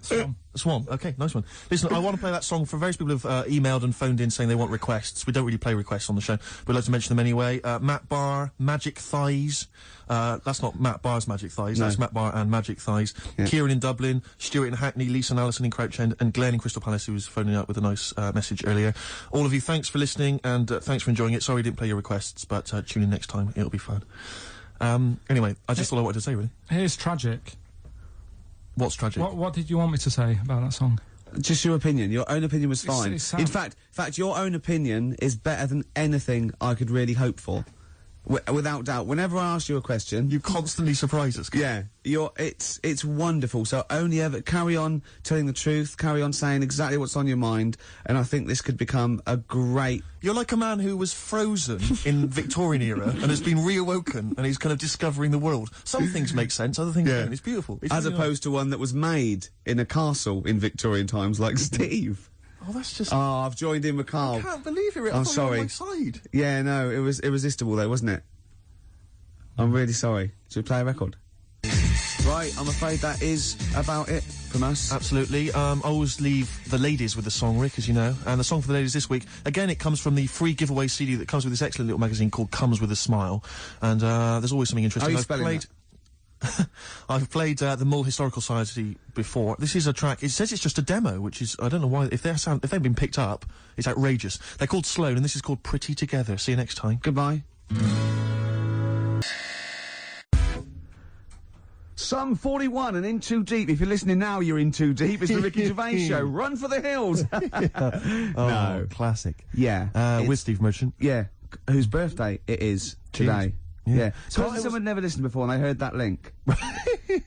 Swan. Swan. Okay, nice one. Listen, I want to play that song for various people who've emailed and phoned in saying they want requests. We don't really play requests on the show, but we'd like to mention them anyway. Matt Barr, Magic Thighs. That's not Matt Barr's Magic Thighs, no. That's Matt Barr and Magic Thighs. Yeah. Kieran in Dublin, Stuart in Hackney, Lisa and Alison in Crouch End, and Glenn in Crystal Palace, who was phoning up with a nice message earlier. All of you, thanks for listening, and thanks for enjoying it. Sorry we didn't play your requests, but tune in next time. It'll be fun. Anyway, I just thought I wanted to say, really. Here's tragic. What's tragic? What did you want me to say about that song? Just your opinion. Your own opinion was fine. It's in fact, your own opinion is better than anything I could really hope for. Without doubt. Whenever I ask you a question... You constantly surprise us. Yeah. It's wonderful. So only ever... Carry on telling the truth. Carry on saying exactly what's on your mind. And I think this could become a great... You're like a man who was frozen in Victorian era and has been reawoken and he's kind of discovering the world. Some things make sense, other things don't. It's beautiful. It's as really opposed to one that was made in a castle in Victorian times like Steve. Oh, that's just... Oh, I've joined in with Karl. I can't believe it. I'm sorry. On my side. Yeah, no, it was irresistible though, wasn't it? I'm really sorry. Should we play a record? Right, I'm afraid that is about it from us. Absolutely. I always leave the ladies with the song, Rick, as you know. And the song for the ladies this week, again, it comes from the free giveaway CD that comes with this excellent little magazine called Comes With a Smile. And there's always something interesting. How are you spelling that? I've played the Mull Historical Society before. This is a track. It says it's just a demo, which is, I don't know why. If they've been picked up, it's outrageous. They're called Sloan, and this is called Pretty Together. See you next time. Goodbye. Some 41 and in too deep. If you're listening now, you're in too deep. It's the Ricky Gervais Show. Run for the hills. Oh, no. Classic. Yeah. With Steve Merchant. Yeah. Whose birthday it is today. Yeah. So someone never listened before and they heard that link.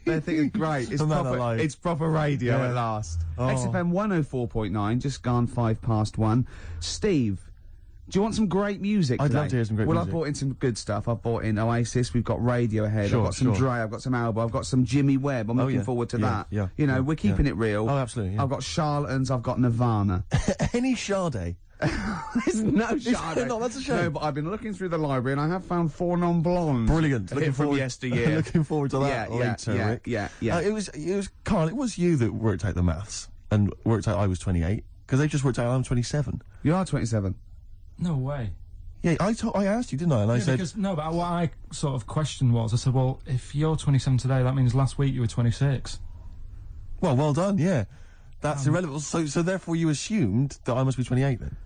They're thinking, great, it's proper radio at last. XFM 104.9, just gone 1:05. Steve, do you want some great music today? I'd love to hear some great music. Well, I've bought in some good stuff. I've bought in Oasis, we've got Radiohead, I've got some Dre, I've got some Alba, I've got some Jimmy Webb. I'm looking forward to that. Yeah. You know, we're keeping it real. Oh, absolutely. Yeah. I've got Charlatans, I've got Nirvana. Any Sade? There's no Sade. No, that's a shame. No, but I've been looking through the library and I have found 4 non-blondes. Brilliant. Looking from yesteryear. Looking forward to that later, Rick. Yeah. It was Karl, it was you that worked out the maths and worked out I was 28, because they just worked out I'm 27. You are 27. No way. Yeah, I asked you, didn't I? And I said... But what I sort of questioned was, I said, well, if you're 27 today, that means last week you were 26. Well done, yeah. That's irrelevant. So therefore you assumed that I must be 28 then?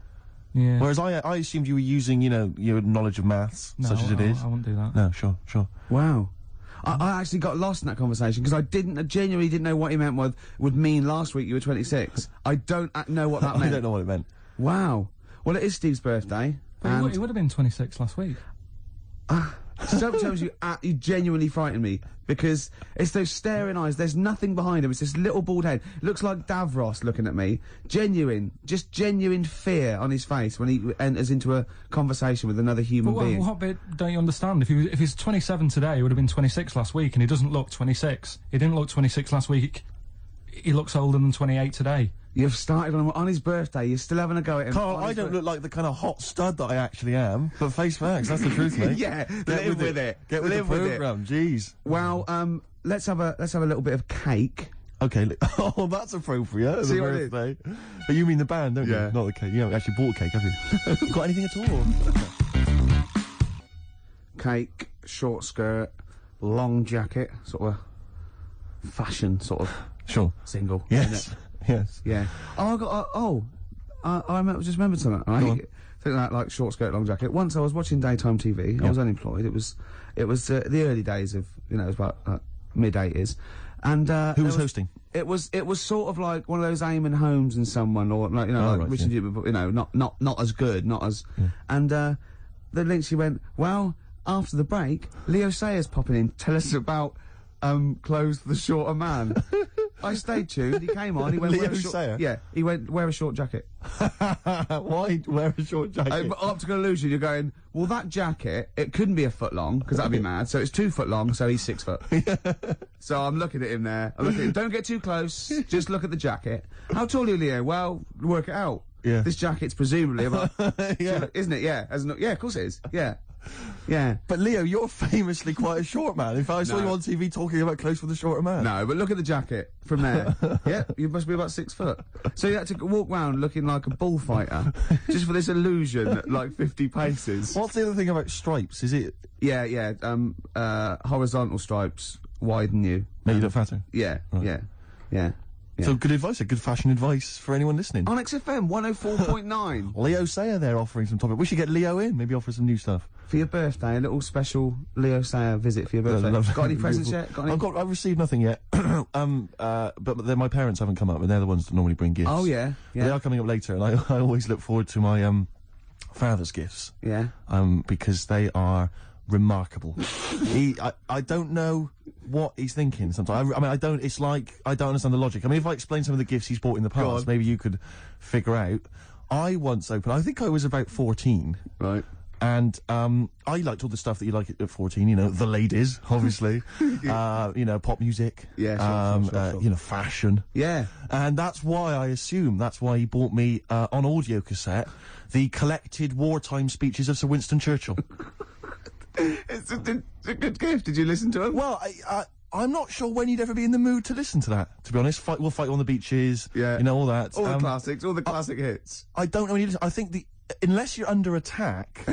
Yeah. Whereas I assumed you were using, you know, your knowledge of maths, such as it is. I wouldn't do that. No, sure. Wow. I actually got lost in that conversation because I genuinely didn't know what he meant would mean last week you were 26. I don't know what that meant. I don't know what it meant. Wow. Well, it is Steve's birthday. But he would have been 26 last week. Sometimes you genuinely frighten me because it's those staring eyes. There's nothing behind him. It's this little bald head. Looks like Davros looking at me. Genuine fear on his face when he enters into a conversation with another human being. What bit don't you understand? If he's 27 today, he would have been 26 last week, and he doesn't look 26. He didn't look 26 last week. He looks older than 28 today. You've started on his birthday. You're still having a go at him. Karl, I don't look like the kind of hot stud that I actually am, but face facts, that's the truth, mate. Yeah, live with it. Get with the programme, jeez. Well, let's have a little bit of cake. Okay, oh, that's appropriate. See what birthday. But you mean the band, don't you? Not the cake. You haven't actually bought a cake, have you? Got anything at all? Cake, short skirt, long jacket, sort of fashion, sort of. Sure. Single. Yes. Yes. Yeah. Oh, I just remembered something. Right? Think that like short skirt, long jacket. Once I was watching daytime TV. I was unemployed. It was the early days of it was about mid-80s, and who was hosting? It was sort of like one of those Eamon Holmes and someone, or like Richard Jupiter, but not as good, not as. And the link she went, well, after the break, Leo Sayers popping in, tell us about clothes for the shorter man. I stayed tuned. He came on. He went, Leo Sayer? Yeah. He went, wear a short jacket. Why wear a short jacket? Optical illusion. You're going, well, that jacket, it couldn't be a foot long, because that'd be mad. So it's 2 foot long, so he's 6 foot. So I'm looking at him there. I'm looking at him. Don't get too close. Just look at the jacket. How tall are you, Leo? Well, work it out. Yeah. This jacket's presumably about... Isn't it? Yeah. Yeah, of course it is. Yeah. Yeah. But Leo, you're famously quite a short man. In fact, I saw you on TV talking about clothes for the shorter man. No, but look at the jacket from there. Yeah, you must be about 6 foot. So you had to walk round looking like a bullfighter, just for this illusion at like 50 paces. What's the other thing about stripes? Is it... Yeah. Horizontal stripes widen you. Make you look fatter? Yeah, right. Yeah. So good advice, good fashion advice for anyone listening. On XFM 104.9. Leo Sayer there offering some topic. We should get Leo in, maybe offer some new stuff. For your birthday, a little special Leo Sayer visit for your birthday. Got any presents yet? I've received nothing yet. But then my parents haven't come up, and they're the ones that normally bring gifts. Oh, yeah. They are coming up later, and I always look forward to my father's gifts. Yeah. Because they are remarkable. I don't know what he's thinking sometimes. I don't understand the logic. I mean, if I explain some of the gifts he's bought in the past, maybe you could figure out. I once opened, I think I was about 14. Right. And, I liked all the stuff that you like at 14, the ladies, obviously, pop music. Yeah, sure. Fashion. Yeah. And that's why he bought me, on audio cassette, the collected wartime speeches of Sir Winston Churchill. It's a good gift. Did you listen to him? Well, I'm not sure when you'd ever be in the mood to listen to that, to be honest. We'll Fight on the Beaches, yeah. You know, all that. All the classics, all the classic hits. I don't know when you listen. I think unless you're under attack,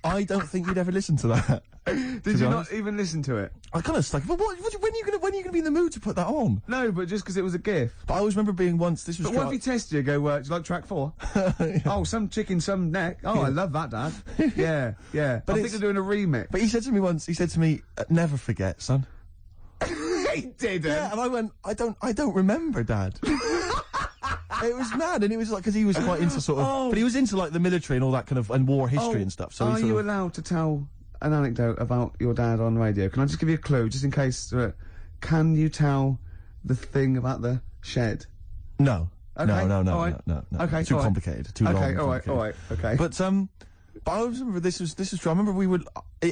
I don't think you'd ever listen to that. Did you not even listen to it? I kind of stuck. But when are you gonna be in the mood to put that on? No, but just because it was a GIF. But I always remember being once. This was. But what if he tested you? Go, do you like track 4? Yeah. Oh, some chicken, some neck. Oh, I love that, Dad. Yeah, yeah. But I think they're doing a remix. But he said to me once. He said to me, "Never forget, son." He didn't. Yeah, and I went, I don't remember, Dad. It was mad, and it was like, because he was quite into sort of, but he was into like the military and all that kind of, and war history and stuff. So are you allowed to tell an anecdote about your dad on radio? Can I just give you a clue, just in case? Can you tell the thing about the shed? No. Okay. No. No. Okay. Too complicated. Too long. Okay. All right. Okay. But I remember this is true. I remember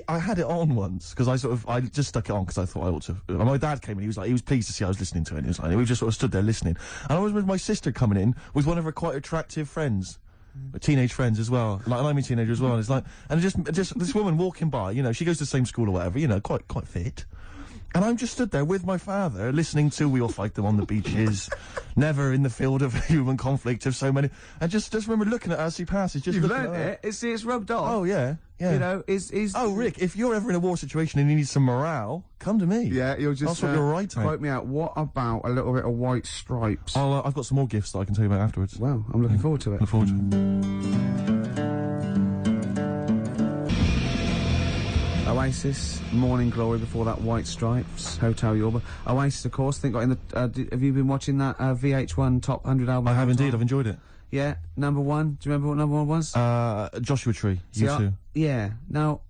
I had it on once because I just stuck it on because I thought I ought to. And my dad came in. He was pleased to see I was listening to it. And he was like, we just sort of stood there listening. And I was with my sister coming in with one of her quite attractive friends, teenage friends as well. Like, and I'm a teenager as well. And it's like, and just this woman walking by. You know, she goes to the same school or whatever. You know, quite fit. And I'm just stood there with my father, listening to "We'll Fight Them on the Beaches," "Never in the Field of Human Conflict" of so many, and just remember looking at her as she passes. Just you've learned it. It's rubbed off. Oh yeah. You know, Oh, Rick, if you're ever in a war situation and you need some morale, come to me. Yeah, you'll just. That's what you're right. Quote me out. What about a little bit of White Stripes? I've got some more gifts that I can tell you about afterwards. Well, I'm looking forward to it. Look forward to it. Oasis, Morning Glory, before that White Stripes, Hotel Yorba. Oasis, of course, I think got in the, have you been watching that VH1 Top 100 album? I have indeed, I've enjoyed it. Yeah, number 1, do you remember what number 1 was? Joshua Tree, U2. Yeah, now,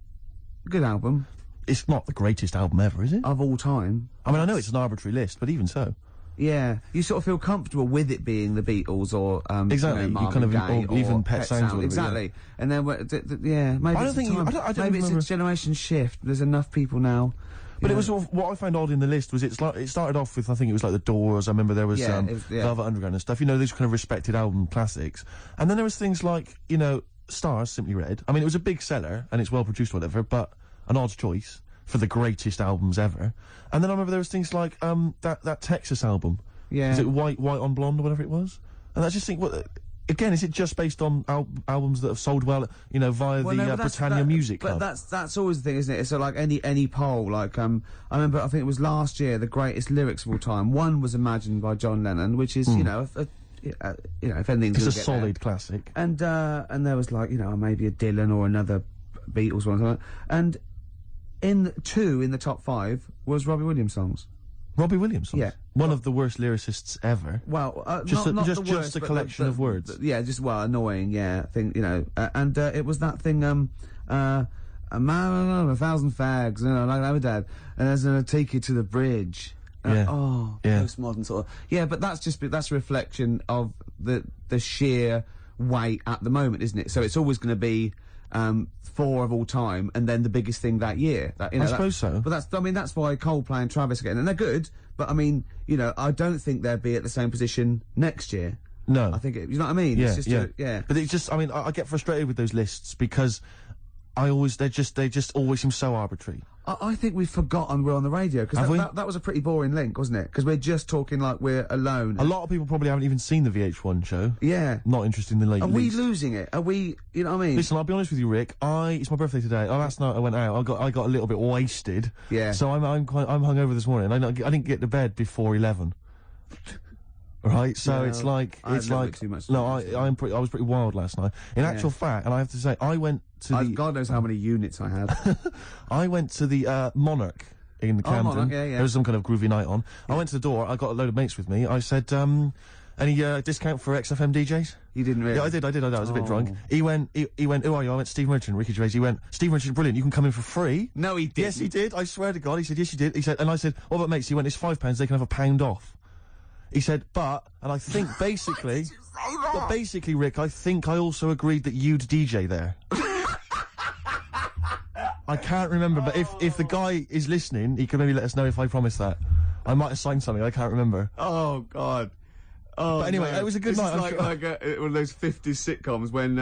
good album. It's not the greatest album ever, is it? Of all time. I mean, I know it's an arbitrary list, but even so. Yeah, you sort of feel comfortable with it being the Beatles or exactly. You kind of or even Pet Sounds. Exactly, and then maybe I don't think maybe it's a generation shift. There's enough people now. But it was sort of, what I found odd in the list was it started off with, I think it was like the Doors. I remember there was Velvet Underground and stuff. You know, these kind of respected album classics, and then there was things like Stars, Simply Red. I mean, it was a big seller and it's well produced, whatever, but an odd choice for the greatest albums ever. And then I remember there was things like that Texas album. Yeah. Is it White on Blonde or whatever it was? And I just think, again, is it just based on albums that have sold well, via the Britannia Music Club? But that's always the thing, isn't it? It's like any poll. Like I remember, I think it was last year, the greatest lyrics of all time. One was Imagined by John Lennon, which is if anything, it's a solid classic. And there was like maybe a Dylan or another Beatles one, and in the top 5 was Robbie Williams songs. Robbie Williams songs? Yeah. One of the worst lyricists ever. Well, just not the worst, just a collection of words. Yeah, just, annoying, yeah. I think, and it was that thing, a man, 1,000 fags, like my dad, and there's gonna take you to the bridge. Postmodern sort of. Yeah, but that's a reflection of the sheer weight at the moment, isn't it? So it's always gonna be 4 of all time, and then the biggest thing that year. I suppose so. But that's why Coldplay and Travis are getting, and they're good. But I mean, I don't think they'll be at the same position next year. No, I think you know what I mean. Yeah, it's just But it's just, I get frustrated with those lists because they just always seem so arbitrary. I think we've forgotten we're on the radio, because that was a pretty boring link, wasn't it? Because we're just talking like we're alone. A lot of people probably haven't even seen the VH1 show. Yeah. Not interested in the late Are we losing it? Are we, you know what I mean? Listen, I'll be honest with you, Rick. It's my birthday today. Last night I went out. I got a little bit wasted. Yeah. So I'm hungover this morning. I didn't get to bed before 11. Right, so it's like too much. No, I was pretty wild last night. In actual fact, and I have to say, I went to God knows how many units I had. I went to the Monarch in Camden. Monarch, yeah. There was some kind of groovy night on. I went to the door. I got a load of mates with me. I said, any discount for XFM DJs? You didn't really? Yeah, I did. I was a bit drunk. He went, who are you? I went, Steve Merchant, Ricky Gervais. He went, Steve Merchant, brilliant. You can come in for free. No, he didn't. Yes, he did. I swear to God. He said, yes, you did. He said, and I said, what about mates? He went, it's £5. They can have a £1 off. He said, and I think basically, but basically, Rick, I think I also agreed that you'd DJ there. I can't remember, but if the guy is listening, he can maybe let us know if I promised that. I might have signed something, I can't remember. Oh, God. Oh, but anyway, it was a good night. It's like one of those 50s sitcoms when,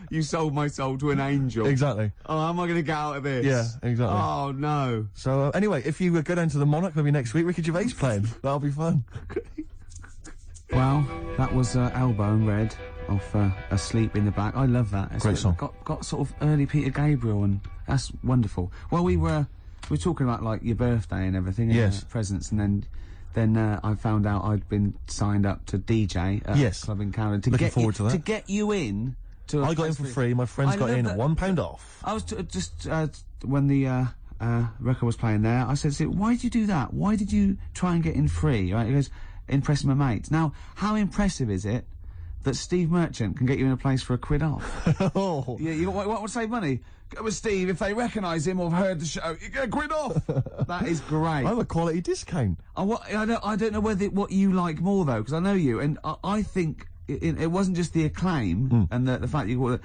you sold my soul to an angel. Exactly. Oh, how am I going to get out of this? Yeah, exactly. Oh, no. So, anyway, if you go down to the Monarch maybe next week, Ricky Gervais playing. That'll be fun. Well, that was Elbow and Red off Asleep in the Back. I love that. Great song. Got sort of early Peter Gabriel, and that's wonderful. Well, we were talking about, like, your birthday and everything, and presents, and then I found out I'd been signed up to DJ at a club in Camden. Looking forward to that. To get you in to I got in for free, my friends got in at £1 off. I was just when the record was playing there, I said, why did you do that? Why did you try and get in free? Right? He goes, impressing my mates. Now, how impressive is it that Steve Merchant can get you in a place for £1 off? Oh. Yeah, you what would save money? Go with Steve. If they recognise him or have heard the show, you get £1 off. That is great. I have a quality discount. I don't know what you like more though, because I know you, and I think it wasn't just the acclaim and the fact it was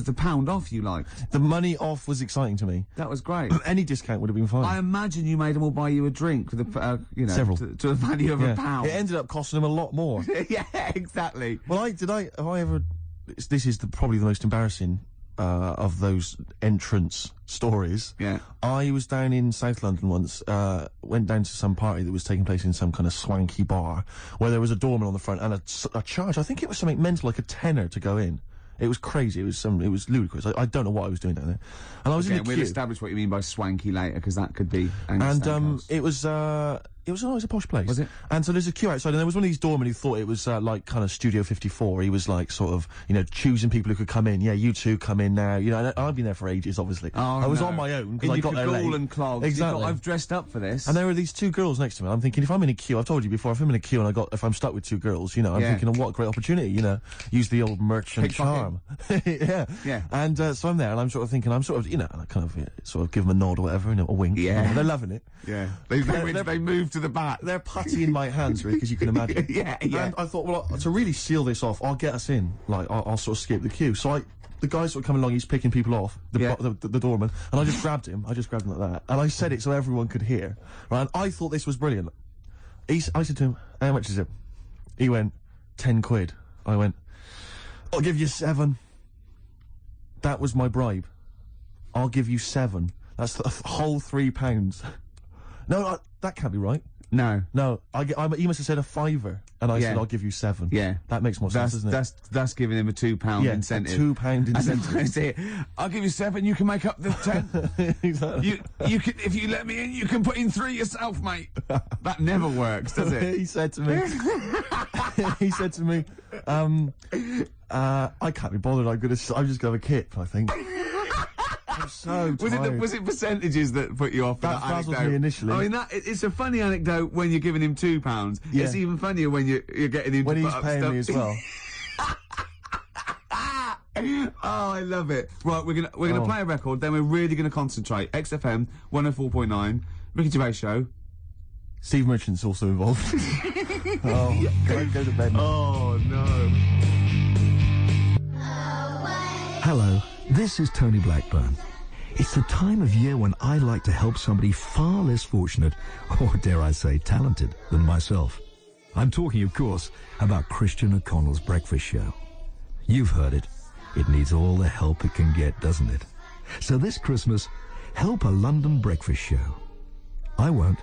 the £1 off you liked. The money off was exciting to me. That was great. Any discount would have been fine. I imagine you made them all buy you a drink for the several to the value of £1. It ended up costing them a lot more. Yeah, exactly. Well, have I ever? This is probably the most embarrassing of those entrance stories. Yeah. I was down in South London once, went down to some party that was taking place in some kind of swanky bar, where there was a doorman on the front and a charge, I think it was something mental, like £10 to go in. It was crazy. It was ludicrous. I don't know what I was doing down there. And I was in the queue. We'll establish what you mean by swanky later, because that could be. And it was a posh place. Was it? And so there's a queue outside, and there was one of these doormen who thought it was like kind of Studio 54. He was like sort of, choosing people who could come in. Yeah, you two come in now. And I've been there for ages, obviously. Oh, I was on my own because I got there late. And clogs. Exactly. I've dressed up for this. And there were these two girls next to me. I'm thinking, if I'm in a queue, I've told you before, if I'm in a queue and if I'm stuck with two girls, I'm thinking, what a great opportunity, use the old merchant charm. Yeah. And so I'm there, and I'm sort of thinking, I kind of sort of give them a nod or whatever, a wink. Yeah. They're loving it. Yeah. They move to the back. They're putty in my hands, really, because you can imagine. Yeah. And I thought, well, to really seal this off, I'll get us in. Like, I'll sort of skip the queue. So the guy sort of coming along, he's picking people off, the doorman, and I just grabbed him. like that. And I said it so everyone could hear. Right? And I thought this was brilliant. I said to him, how much is it? He went, £10. I went, I'll give you 7. That was my bribe. I'll give you 7. That's the whole £3. No, that can't be right. No. He must have said a £5, and I said, I'll give you 7. Yeah. That makes more sense, doesn't it? That's giving him a £2 incentive. A £2 incentive. I'll give you 7, you can make up the 10. Exactly. You can, if you let me in, you can put in 3 yourself, mate. That never works, does it? He said to me, I can't be bothered, I'm just gonna have a kip, I think. I'm so tired. Was it percentages that put you off? That frazzled me initially. I mean, it's a funny anecdote when you're giving him £2. Yeah. It's even funnier when you're getting him when to he's put up paying stuff. me as well. Oh, I love it. Right, we're gonna play a record. Then we're really gonna concentrate. XFM 104.9, Ricky Gervais show. Steve Merchant's also involved. Oh, can I go to bed now? Oh no. Hello, this is Tony Blackburn. It's the time of year when I like to help somebody far less fortunate, or dare I say talented, than myself. I'm talking, of course, about Christian O'Connell's Breakfast Show. You've heard it. It needs all the help it can get, doesn't it? So this Christmas, help a London breakfast show. I won't,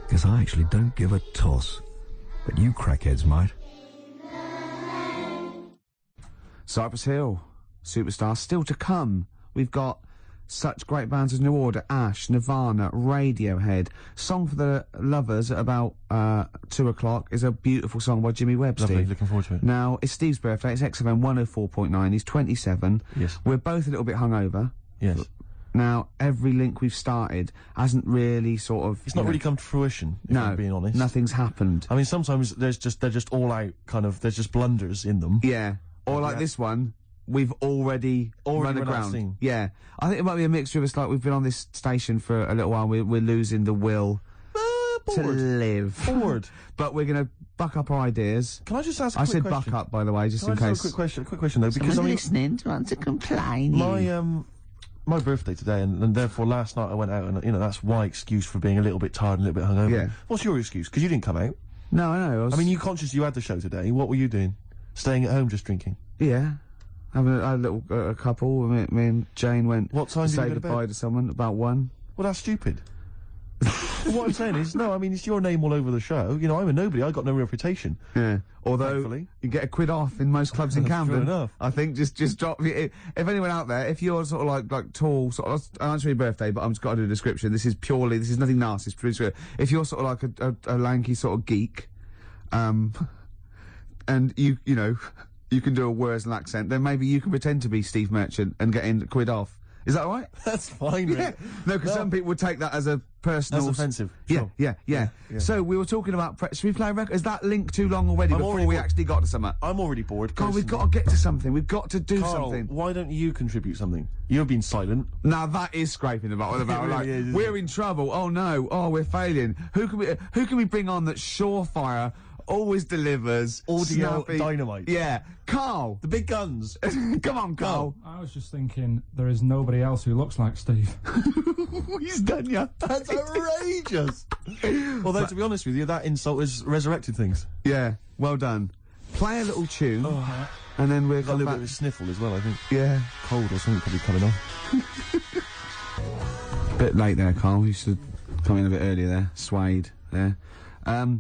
because I actually don't give a toss. But you crackheads might. Cypress Hill, Superstar, still to come. We've got such great bands as New Order, Ash, Nirvana, Radiohead. Song for the Lovers at about 2 o'clock is a beautiful song by Jimmy Webb, Lovely, Steve. looking forward to it. Now, it's Steve's birthday. It's XFM 104.9. He's 27. Yes. We're both a little bit hungover. Yes. Now, every link we've started hasn't really sort of... It's not really come to fruition, if I'm being honest. Nothing's happened. I mean, sometimes they're just all out, there's just blunders in them. Yeah. Or like this one, we've already run aground. Yeah. I think it might be a mixture of us, like we've been on this station for a little while, we're losing the will to live. Bored. But we're going to buck up our ideas. Can I just ask a quick question? I said buck up, by the way, just in case. Can I just ask a quick question though, because listening to want to complain. My birthday today, and therefore last night I went out, and that's my excuse for being a little bit tired and a little bit hungover. Yeah. What's your excuse? Because you didn't come out. No, I know. I mean, you conscious you had the show today. What were you doing? Staying at home just drinking? Yeah. Having a little couple. Me and Jane went what time to did you say go to goodbye bed? to someone about 1. Well, that's stupid. What I'm saying is, no, I mean, it's your name all over the show. You know, I'm a nobody. I got no reputation. Yeah. Although, thankfully. you get a quid off in most clubs in Camden. True enough. I think just drop... If anyone out there, if you're sort of like tall, sort of... I answer your birthday, but I've just got to do a description. This is nothing nasty. It's pretty sure. If you're sort of like a lanky sort of geek, and you know, you can do a Worsley accent, then maybe you can pretend to be Steve Merchant and get in quid off. Is that all right? That's fine, yeah. No, because some people would take that as a personal... That's offensive. Yeah, Sure. yeah. So, we were talking about... Should we play a record? Is that link too long already before we actually got to something? I'm already bored. Carl, we've got to get to something. We've got to do Carl, something. why don't you contribute something? You've been silent. Now, that is scraping the bottom about It like, really is, we're in trouble. Oh, no. Oh, we're failing. Who can we bring on that's surefire... always delivers audio snappy. dynamite. Yeah. Carl. The big guns. Come on, Carl. I was just thinking, there is nobody else who looks like Steve. He's done ya. That's outrageous. Although, to be honest with you, that insult has resurrected things. Yeah. Well done. Play a little tune, and then we've got a little bit of a sniffle as well, I think. Yeah. Cold or something probably coming on. Bit late there, Carl. You should come in a bit earlier there. Suede there.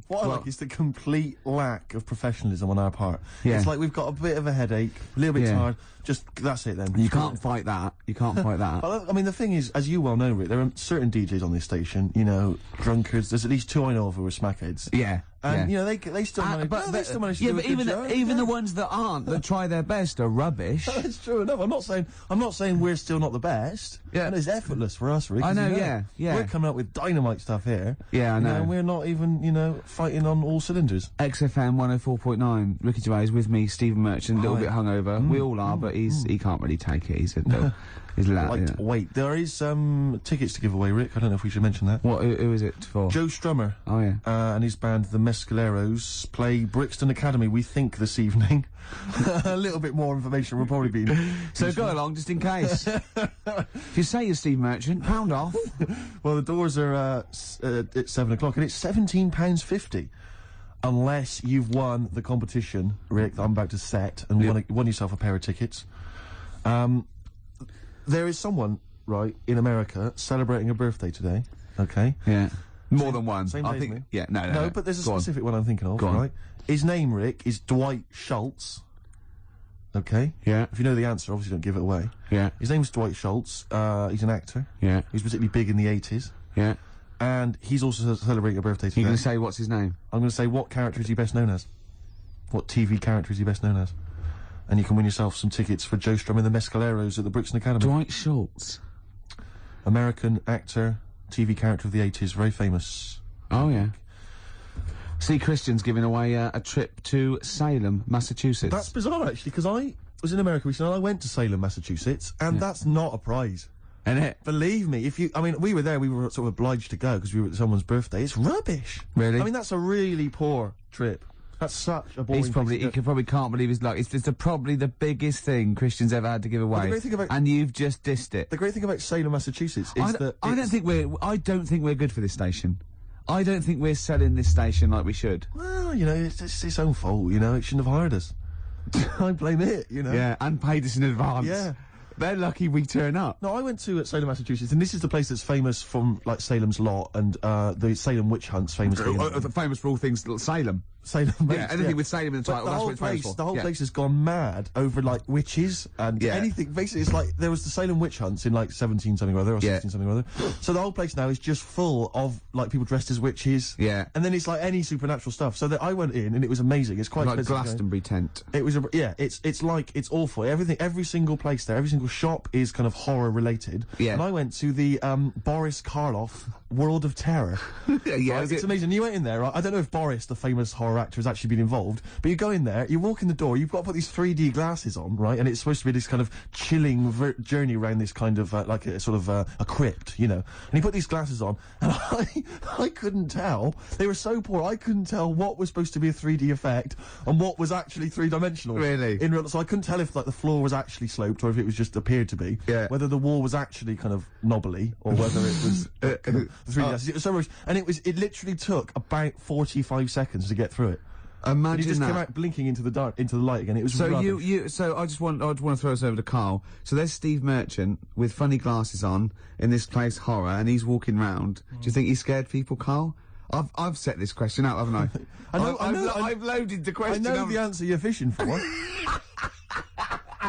What I like is the complete lack of professionalism on our part. Yeah. It's like we've got a bit of a headache, a little bit tired, just, that's it then. You can't fight that. You can't fight that. I mean, the thing is, as you well know, Rick, there are certain DJs on this station, you know, drunkards, there's at least 2 I know of who are smackheads. Yeah. And, you know, they still manage, they still manage to do a good job. Even the ones that aren't, that try their best, are rubbish. That's true enough. I'm not saying we're still not the best. Yeah. And it's effortless for us, Rick. I know, you yeah. We're coming up with dynamite stuff here. Yeah, I know. And we're not even, you know, fighting on all cylinders. XFM 104.9, Ricky Gervais with me, Stephen Merchant, a little bit hungover. We all are, but he can't really take it. He's loud. Wait, there is tickets to give away, Rick. I don't know if we should mention that. What? Who is it for? Joe Strummer. Oh yeah. And his band, the Mescaleros, play Brixton Academy. We think this evening. A little bit more information will probably be. So go along, just in case. If you say you're Steve Merchant, pound off. Well, the doors are at 7 o'clock, and it's £17.50. Unless you've won the competition, Rick, that I'm about to set, and won yourself a pair of tickets. There is someone, right, in America celebrating a birthday today, okay? Yeah. More than one. Same day as me. Yeah, no, but there's a specific one I'm thinking of, Go on. right? His name, Rick, is Dwight Schultz. Okay? Yeah. If you know the answer, obviously don't give it away. Yeah. His name's Dwight Schultz. He's an actor. Yeah. He was particularly big in the 80s. Yeah. And he's also celebrating a birthday today. You're going to say what's his name? I'm going to say what character is he best known as? What TV character is he best known as? And you can win yourself some tickets for Joe Strum and the Mescaleros at the Brixton Academy. Dwight Schultz. American actor, TV character of the 80s, very famous. Oh, yeah. See, Christian's giving away a trip to Salem, Massachusetts. That's bizarre, actually, because I was in America recently and I went to Salem, Massachusetts, and that's not a prize. Isn't it? Believe me, we were there, we were sort of obliged to go because we were at someone's birthday. It's rubbish. Really? I mean, that's a really poor trip. That's such a boring He probably can't believe his luck. It's probably the biggest thing Christian's ever had to give away. The great thing about, and you've just dissed it. The great thing about Salem, Massachusetts is that I don't think we're good for this station. I don't think we're selling this station like we should. Well, you know, it's its own fault, you know, it shouldn't have hired us. I blame it, you know. Yeah, and paid us in advance. Yeah. They're lucky we turn up. No, I went to Salem, Massachusetts, and this is the place that's famous from, like, Salem's Lot and the Salem witch hunts, famous famous for all things Salem. Salem. Yeah, anything with Salem in the title, that's what it's famous for. The whole place has gone mad over, like, witches and anything. Basically, it's like, there was the Salem witch hunts in, like, 17 something or other, or 16 something or other. So the whole place now is just full of, like, people dressed as witches. Yeah. And then it's, like, any supernatural stuff. So that I went in, and it was amazing. It's quite like Glastonbury tent. It was, it's like, it's awful. Every single place there, every single shop is kind of horror related. Yeah. And I went to the, Boris Karloff World of Terror. Yeah. Right? It's amazing. You went in there, right? I don't know if Boris, the famous horror actor has actually been involved. But you go in there, you walk in the door, you've got to put these 3D glasses on, right? And it's supposed to be this kind of chilling journey around this kind of, like a sort of a crypt, you know. And you put these glasses on, and I couldn't tell. They were so poor, I couldn't tell what was supposed to be a 3D effect and what was actually three-dimensional. Really? So I couldn't tell if, like, the floor was actually sloped or if it was just appeared to be. Yeah. Whether the wall was actually kind of knobbly or whether it was 3D glasses. It was so much, and it literally took about 45 seconds to get through it. Imagine and you just that. came out blinking into the light again. It was so rubbish. So I want to throw us over to Karl. So there's Steve Merchant with funny glasses on in this place horror, and he's walking round. Do you think he scared people, Karl? I've set this question out, haven't I? I've loaded the question. I know the answer you're fishing for.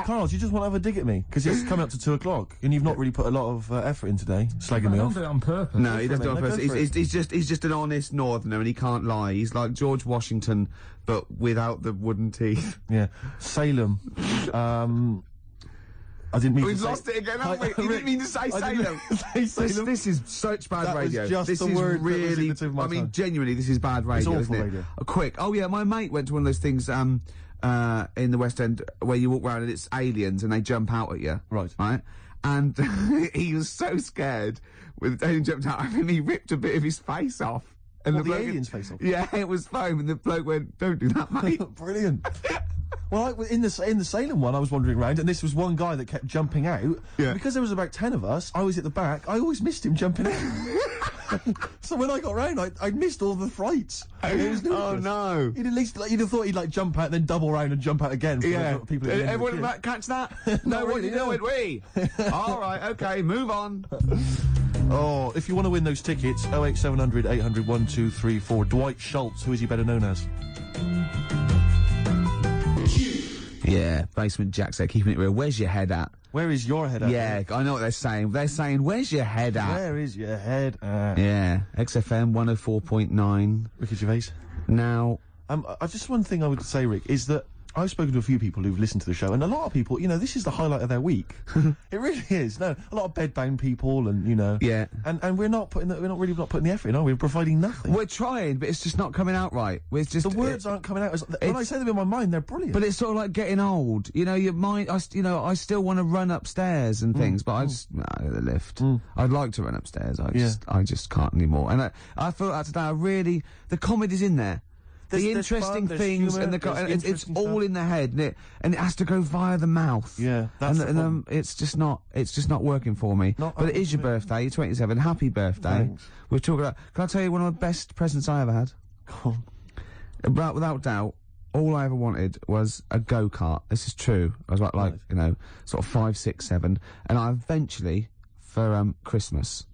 Karl, do you just want to have a dig at me? Because it's coming up to 2 o'clock, and you've not really put a lot of effort in today, slagging me off. I don't do it on purpose. No, he doesn't do it on purpose. He's just an honest northerner, and he can't lie. He's like George Washington, but without the wooden teeth. Yeah. Salem. I didn't mean We've to say... lost it again, haven't we? You didn't mean to say Salem. This is such bad radio. Was just this the is word really... that was in the tip of my tongue. Genuinely, this is bad radio, it's awful isn't it? Radio. Quick. Oh, yeah, my mate went to one of those things, in the West End where you walk around and it's aliens and they jump out at you. Right. Right? And he was so scared when the alien jumped out, I mean, he ripped a bit of his face off. And the alien's face off? Yeah, it was foam, and the bloke went, "Don't do that, mate." Brilliant. Well, in the Salem one, I was wandering around, and this was one guy that kept jumping out. Yeah. Because there was about 10 of us, I was at the back, I always missed him jumping out. So when I got round, I missed all the frights. It was oh, no. You'd at least, you'd have thought he'd, like, jump out and then double round and jump out again. For people Everyone catch that? No, what really, do you know? All right, okay, move on. Oh, if you want to win those tickets, 08700 800 1234. Dwight Schultz, who is he better known as? Yeah, Basement Jack said, keeping it real. Where's your head at? Where is your head at? Yeah, I know what they're saying. They're saying, where's your head at? Where is your head at? Yeah, XFM 104.9. Ricky Gervais. Now... just one thing I would say, Rick, is that I've spoken to a few people who've listened to the show, and a lot of people, you know, this is the highlight of their week. It really is. No, a lot of bedbound people, and you know, yeah, and we're not putting the effort in, are we? We're providing nothing. We're trying, but it's just not coming out right. It's just the words aren't coming out. When I say them in my mind, they're brilliant. But it's sort of like getting old. You know, your mind. I still want to run upstairs and things, but I just the lift. I'd like to run upstairs. I just can't anymore. And I felt that today. The comedy's in there. The interesting things and it's all in the head, and it has to go via the mouth. Yeah, that's and it's just not working for me. But it is your birthday. You're 27. Happy birthday. Thanks. We're talking about. Can I tell you one of the best presents I ever had? Without doubt, all I ever wanted was a go-kart. This is true. I was like you know, sort of 5, 6, 7, and I eventually for Christmas,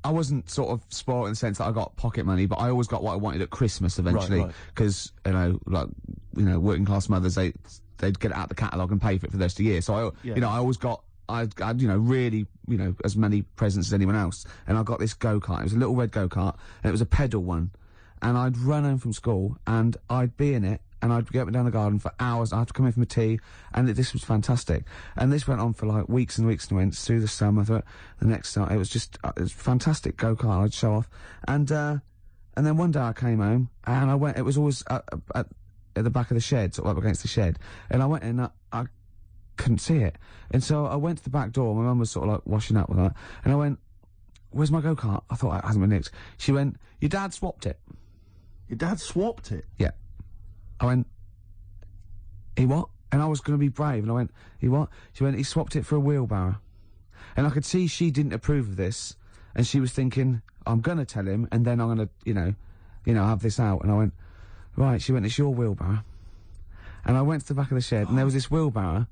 I wasn't sort of spoiled in the sense that I got pocket money, but I always got what I wanted at Christmas eventually, because working class mothers they'd get it out the catalogue and pay for it for the rest of the year. So I always got really as many presents as anyone else, and I got this go-kart. It was a little red go-kart, and it was a pedal one, and I'd run home from school and I'd be in it. And I'd get up and down the garden for hours. I had to come in from a tea, and this was fantastic. And this went on for like weeks and weeks and weeks through the summer. The next summer, it was just it was fantastic go-kart. I'd show off, and then one day I came home and I went. It was always at the back of the shed, sort of up against the shed. And I went in, I couldn't see it, and so I went to the back door. My mum was sort of like washing up with that, and I went, "Where's my go-kart?" I thought it hasn't been nicked. She went, "Your dad swapped it." Your dad swapped it? Yeah. I went, he what? And I was going to be brave, and I went, he what? She went, he swapped it for a wheelbarrow. And I could see she didn't approve of this, and she was thinking, I'm going to tell him, and then I'm going to, have this out. And I went, right. She went, it's your wheelbarrow. And I went to the back of the shed, and there was this wheelbarrow.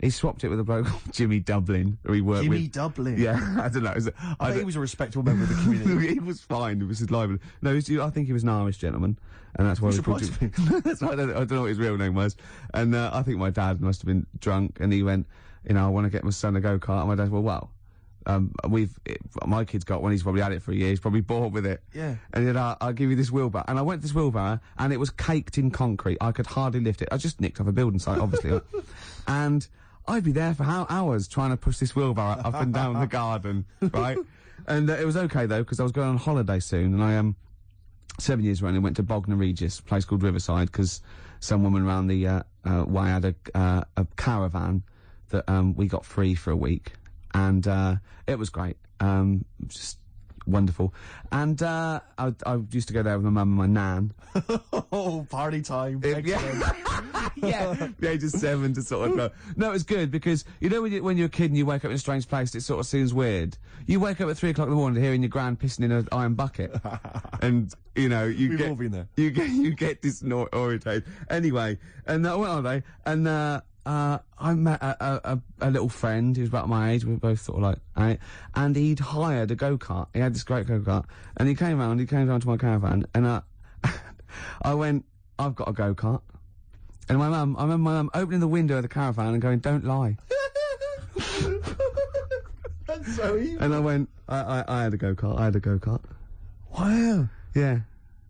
He swapped it with a bloke called Jimmy Dublin, who he worked with. Jimmy Dublin? Yeah, I don't know. I think he was a respectable member of the community. He was fine. It was his libel. No, I think he was an Irish gentleman, and that's why we called him. That's why I don't know what his real name was. And I think my dad must have been drunk, and he went, I want to get my son a go-kart. And my dad went, my kid's got one. He's probably had it for a year. He's probably bored with it. Yeah. And he said, I'll give you this wheelbarrow. And I went to this wheelbarrow, and it was caked in concrete. I could hardly lift it. I just nicked off a building site, obviously. And I'd be there for hours trying to push this wheelbarrow up and down the garden, right? And it was okay though, because I was going on holiday soon, and 7 years running, went to Bognor Regis, a place called Riverside, because some woman around the way had a caravan that we got free for a week, and it was great. Just wonderful. And I used to go there with my mum and my nan. Oh, party time. Yeah, the age of 7 to sort of go. No, it was good because, you know, when you're a kid and you wake up in a strange place, it sort of seems weird. You wake up at 3 o'clock in the morning hearing your gran pissing in an iron bucket. And, you know, We've all been there. You get disorientated. Anyway, and I went on there, and I met a little friend who was about my age. We were both sort of like, and he'd hired a go-kart. He had this great go-kart, and he came down to my caravan, and I went, I've got a go-kart. And I remember my mum opening the window of the caravan and going, "Don't lie." That's so evil. And I went, I had a go-kart. I had a go-kart. Wow. Yeah.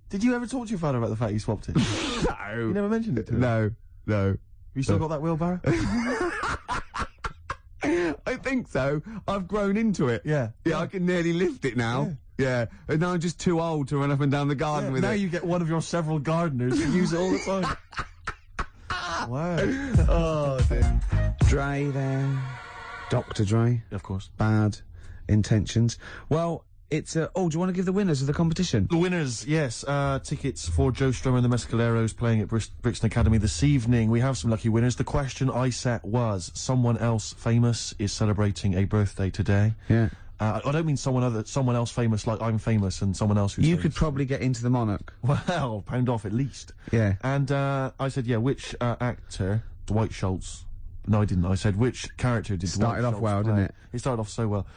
Did you ever talk to your father about the fact you swapped it? No. You never mentioned it to him? No. You still got that wheelbarrow? I think so. I've grown into it. Yeah. Yeah, I can nearly lift it now. Yeah. And now I'm just too old to run up and down the garden with now it. Now you get one of your several gardeners to use it all the time. Wow. Oh, dear. Dre there. Dr. Dre. Of course. Bad intentions. Well, it's, do you want to give the winners of the competition? The winners, yes. Tickets for Joe Strummer and the Mescaleros playing at Brixton Academy this evening. We have some lucky winners. The question I set was, someone else famous is celebrating a birthday today. Yeah. I don't mean someone else famous like I'm famous and someone else who's You famous. could probably get into the Monarch. Well, pound off at least. Yeah. And I said, yeah, which actor, Dwight Schultz... No, I didn't. I said, which character did Dwight Schultz play? Started off well, didn't it? It started off so well.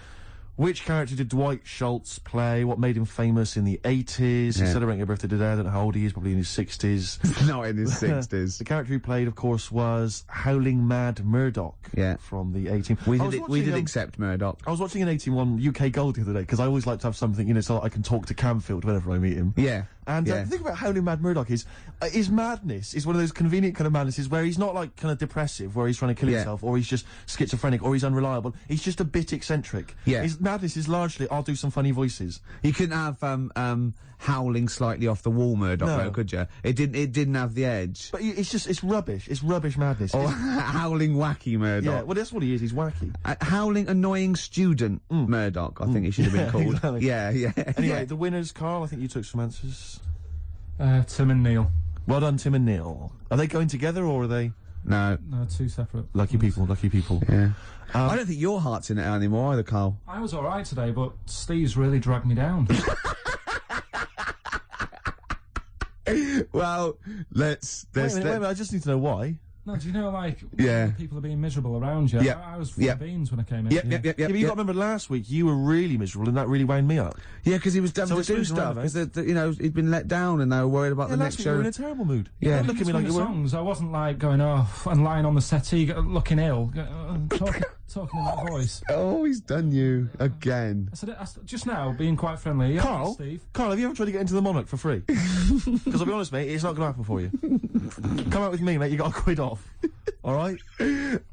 Which character did Dwight Schultz play? What made him famous in the 80s? He's celebrating a birthday today. I don't know how old he is, probably in his 60s. Not in his 60s. The character he played, of course, was Howling Mad Murdoch. Yeah. From the 18... We did accept Murdoch. I was watching an 81 UK Gold the other day, because I always like to have something, you know, so I can talk to Camfield whenever I meet him. Yeah. And the thing about Howling Mad Murdoch is, his madness is one of those convenient kind of madnesses where he's not like kind of depressive, where he's trying to kill himself, or he's just schizophrenic, or he's unreliable. He's just a bit eccentric. Yeah. His madness is largely, I'll do some funny voices. You couldn't have howling slightly off the wall Murdoch, though, could you? It didn't have the edge. But it's rubbish. It's rubbish madness. Or howling wacky Murdoch. Yeah, well, that's what he is. He's wacky. Howling annoying student Murdoch, I think he should have been called. Exactly. Yeah. Anyway, the winners, Karl, I think you took some answers. Tim and Neil. Well done, Tim and Neil. Are they going together, or are they... No, two separate. Lucky people, lucky people. Yeah. I don't think your heart's in it anymore either, Karl. I was alright today, but Steve's really dragged me down. Well, wait a minute, I just need to know why. No, do you know, like, Yeah. people are being miserable around you? Yeah. I was full of beans when I came in. Yep. Yeah, but you got to remember last week, you were really miserable, and that really wound me up. Yeah, because he was having So to it's do moving stuff, around, because, you know, he'd been let down and they were worried about the last next week show. you were in a terrible mood. Yeah. Don't look at me like you were. Songs, I wasn't, like, going off and lying on the settee, looking ill, talking in that voice. Oh, he's done you again. I said just now, being quite friendly. Yeah, Karl, Steve. Karl, have you ever tried to get into the Monarch for free? Because I'll be honest, mate, it's not going to happen for you. Come out with me, mate, you got a quid off. Alright?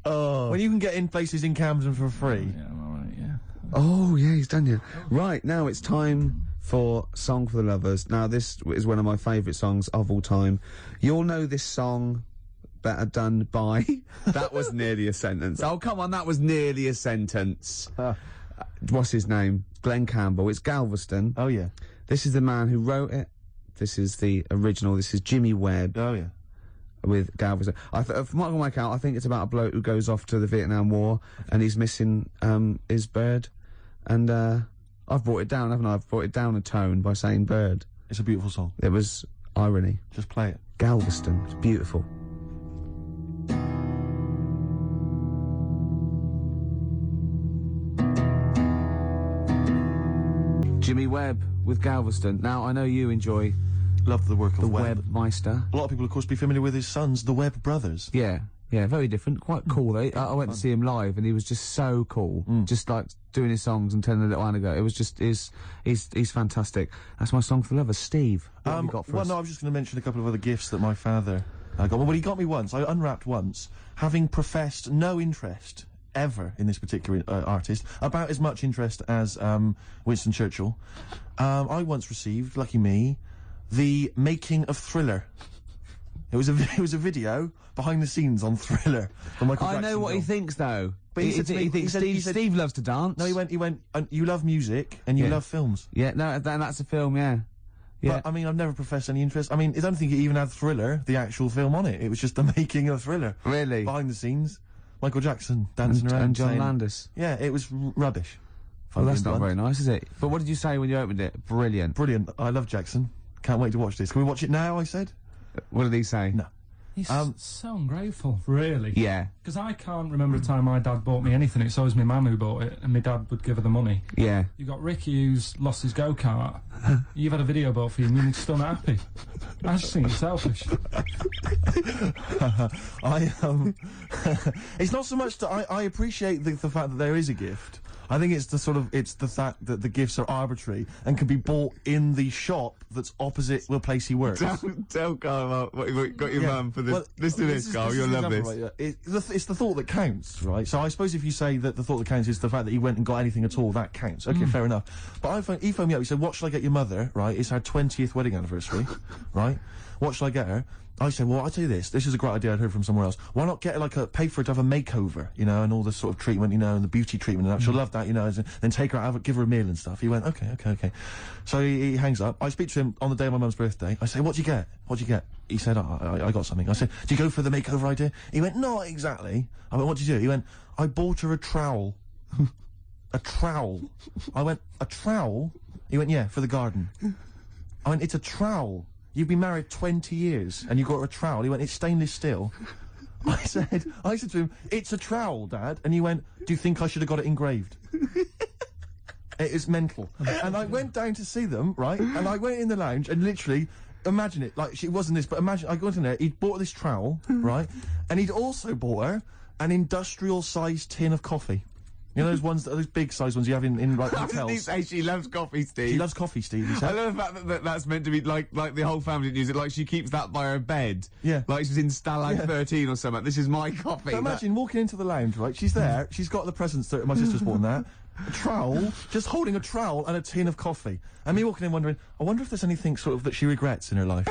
Oh. When you can get in places in Camden for free. Yeah, I'm alright, yeah. Oh, yeah, he's done you. Right, now it's time for Song for the Lovers. Now, this is one of my favourite songs of all time. You'll know this song better done by... That was nearly a sentence. Oh, come on, that was nearly a sentence. What's his name? Glenn Campbell. It's Galveston. Oh, yeah. This is the man who wrote it. This is the original. This is Jimmy Webb. Oh, yeah. With Galveston. From what I can work out, I think it's about a bloke who goes off to the Vietnam War and he's missing his bird. And I've brought it down, haven't I? I've brought it down a tone by saying bird. It's a beautiful song. It was irony. Just play it. Galveston. It's beautiful. Jimmy Webb with Galveston. Now, I know you enjoy Love the work of the Webb. Webmeister. A lot of people, of course, be familiar with his sons, the Webb brothers. Yeah, very different. Quite cool, though. I went to see him live, and he was just so cool. Just, like, doing his songs and telling a little anecdote. It was just, he's fantastic. That's my song for the lovers. Steve, what have you got for us? No, I was just going to mention a couple of other gifts that my father got. Well, he got me once. I unwrapped once, having professed no interest ever in this particular artist, about as much interest as Winston Churchill. I once received, lucky me, the making of Thriller. It was a video behind the scenes on Thriller. The Michael Jackson I know what film. he thinks though. But he thinks Steve loves to dance. No, he went. You love music and you love films. Yeah, no, that's a film. Yeah. Yeah. But, I mean, I've never professed any interest. I mean, I don't think it even had Thriller, the actual film, on it. It was just the making of Thriller. Really? Behind the scenes. Michael Jackson dancing around. And John saying, Landis. Yeah, it was rubbish. Well, that's not very nice, is it? But what did you say when you opened it? Brilliant. Brilliant. I love Jackson. Can't wait to watch this. Can we watch it now, I said? What did he say? No. He's so ungrateful, really. Yeah. Because I can't remember a time my dad bought me anything. It's always my mum who bought it, and my dad would give her the money. Yeah. You got Ricky who's lost his go-kart. You've had a video bought for you and you're still not happy. I just think it's selfish. It's not so much that I appreciate the fact that there is a gift. I think it's the fact that the gifts are arbitrary and can be bought in the shop that's opposite the place he works. Tell Karl what you got your mum for this. Well, listen to this, Karl. You'll love this. Right, it's the thought that counts, right? So I suppose if you say that the thought that counts is the fact that he went and got anything at all, that counts. Okay, fair enough. But he phoned me up. He said, "What should I get your mother?" Right? It's her 20th wedding anniversary, right? What should I get her? I said, well, I'll tell you this. This is a great idea I'd heard from somewhere else. Why not get her, pay for her to have a makeover, you know, and all this sort of treatment, you know, and the beauty treatment and that. She'll love that, you know, then take her out, give her a meal and stuff. He went, okay. So he hangs up. I speak to him on the day of my mum's birthday. I say, what'd you get? He said, I got something. I said, do you go for the makeover idea? He went, not exactly. I went, what'd you do? He went, I bought her a trowel. A trowel. I went, a trowel? He went, yeah, for the garden. I went, it's a trowel. You've been married 20 years and you got a trowel. He went, it's stainless steel. I said to him, it's a trowel, Dad. And he went, do you think I should have got it engraved? It is mental. And I went down to see them, right? And I went in the lounge and literally, imagine it, like, it wasn't this, but imagine, I got in there, he'd bought this trowel, right? And he'd also bought her an industrial-sized tin of coffee. You know those big-sized ones you have in like, hotels? How did he say she loves coffee, Steve? She loves coffee, Steve, he said. I love the fact that that's meant to be, like the whole family didn't use it, like she keeps that by her bed. Yeah. Like she's in Stalag 13 or something. This is my coffee. So imagine walking into the lounge, right? She's there, she's got the presents that my sister's bought and that. A trowel, just holding a trowel and a tin of coffee. And me walking in wondering, I wonder if there's anything sort of that she regrets in her life.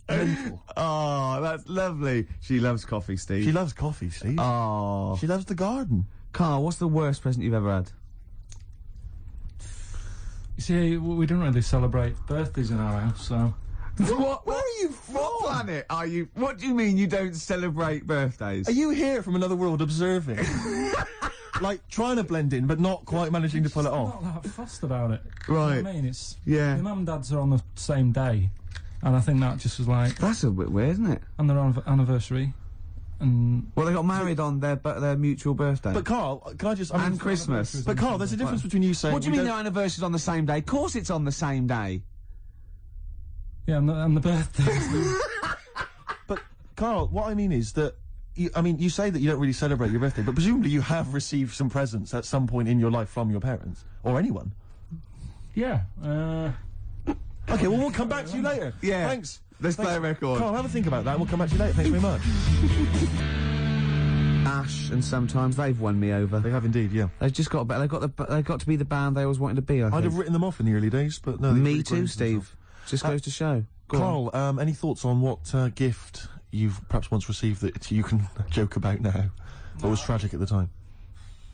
Mental. Oh, that's lovely. She loves coffee, Steve. She loves coffee, Steve. Oh. She loves the garden. Karl, what's the worst present you've ever had? You see, we don't really celebrate birthdays in our house, so... Where are you from? What planet are you? What do you mean you don't celebrate birthdays? Are you here from another world observing? Like, trying to blend in, but not quite managing to pull it off? I'm not that fussed about it. Right. You know what I mean? It's... Yeah. My mum and dad's are on the same day. And I think that just was like... That's a bit weird, isn't it? And their anniversary. And... Well, they got married on their mutual birthday. But Karl, can I just... And Christmas. But Karl, there's a difference between you saying... What do you mean their anniversary's on the same day? Of course it's on the same day. Yeah, and the birthday. But, Karl, what I mean is that... you say that you don't really celebrate your birthday, but presumably you have received some presents at some point in your life from your parents. Or anyone. Yeah, Okay, well, we'll come back to you later. Yeah. Thanks. Let's play a record. Karl, have a think about that and we'll come back to you later. Thanks very much. Ash and Sometimes, they've won me over. They have indeed, yeah. They've just got they've got to be the band they always wanted to be, I think. I'd have written them off in the early days, but no. Me too, Steve. Just goes to show. Karl, any thoughts on what gift you've perhaps once received that you can joke about now, but was tragic at the time?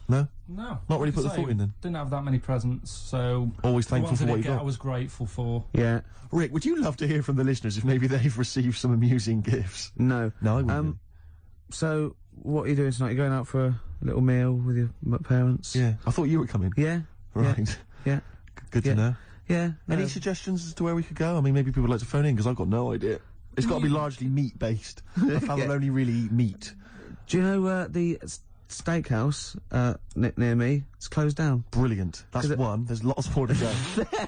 No? No. Not really put the thought in then? Didn't have that many presents, so... Always thankful for what you got. I was grateful for. Yeah. Rick, would you love to hear from the listeners if maybe they've received some amusing gifts? No. No, I wouldn't. So, what are you doing tonight? You're going out for a little meal with your parents? Yeah. I thought you were coming. Yeah. Right. Yeah. Good to know. Yeah. Any suggestions as to where we could go? I mean, maybe people would like to phone in, because I've got no idea. It's got to be largely meat-based. I found they'll only really eat meat. Do you know, the steakhouse near me, it's closed down. Brilliant. That's one. There's lots more to go.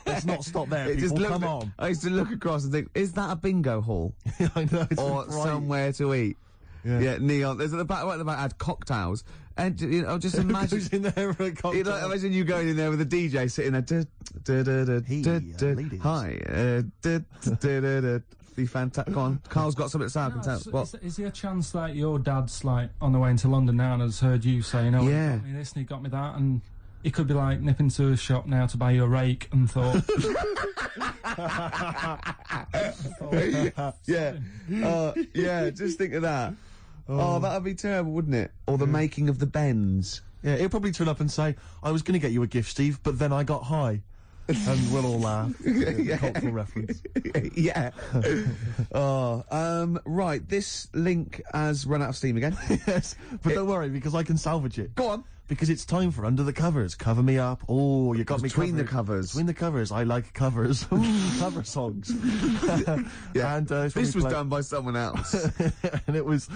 Let's not stop there, people. Come on. I used to look across and think, is that a bingo hall? I know. It's or bright. somewhere to eat? Yeah, neon. There's at the back. Right at the back had cocktails, and you know, just imagine. Who's in there for a cocktail? Imagine you going in there with a DJ sitting there. Ladies. Hi. Be fantastic. Go on. Carl's got something to say. I can tell. What? Is there a chance that your dad's like on the way into London now and has heard you say, "No, yeah, he got me this and he got me that," and You could be like nipping to a shop now to buy you a rake and thought... yeah, just think of that. Oh, that'd be terrible, wouldn't it? Or the making of the bends. Yeah, he'll probably turn up and say, I was going to get you a gift, Steve, but then I got high. And we'll all laugh. Cultural reference. Yeah. Right, this link has run out of steam again. Yes, but don't worry, because I can salvage it. Go on. Because it's time for Under the Covers. Cover me up. Oh, you got me covered. Between the covers. Between the covers. I like covers. Cover songs. Yeah. And this was done by someone else. And it was...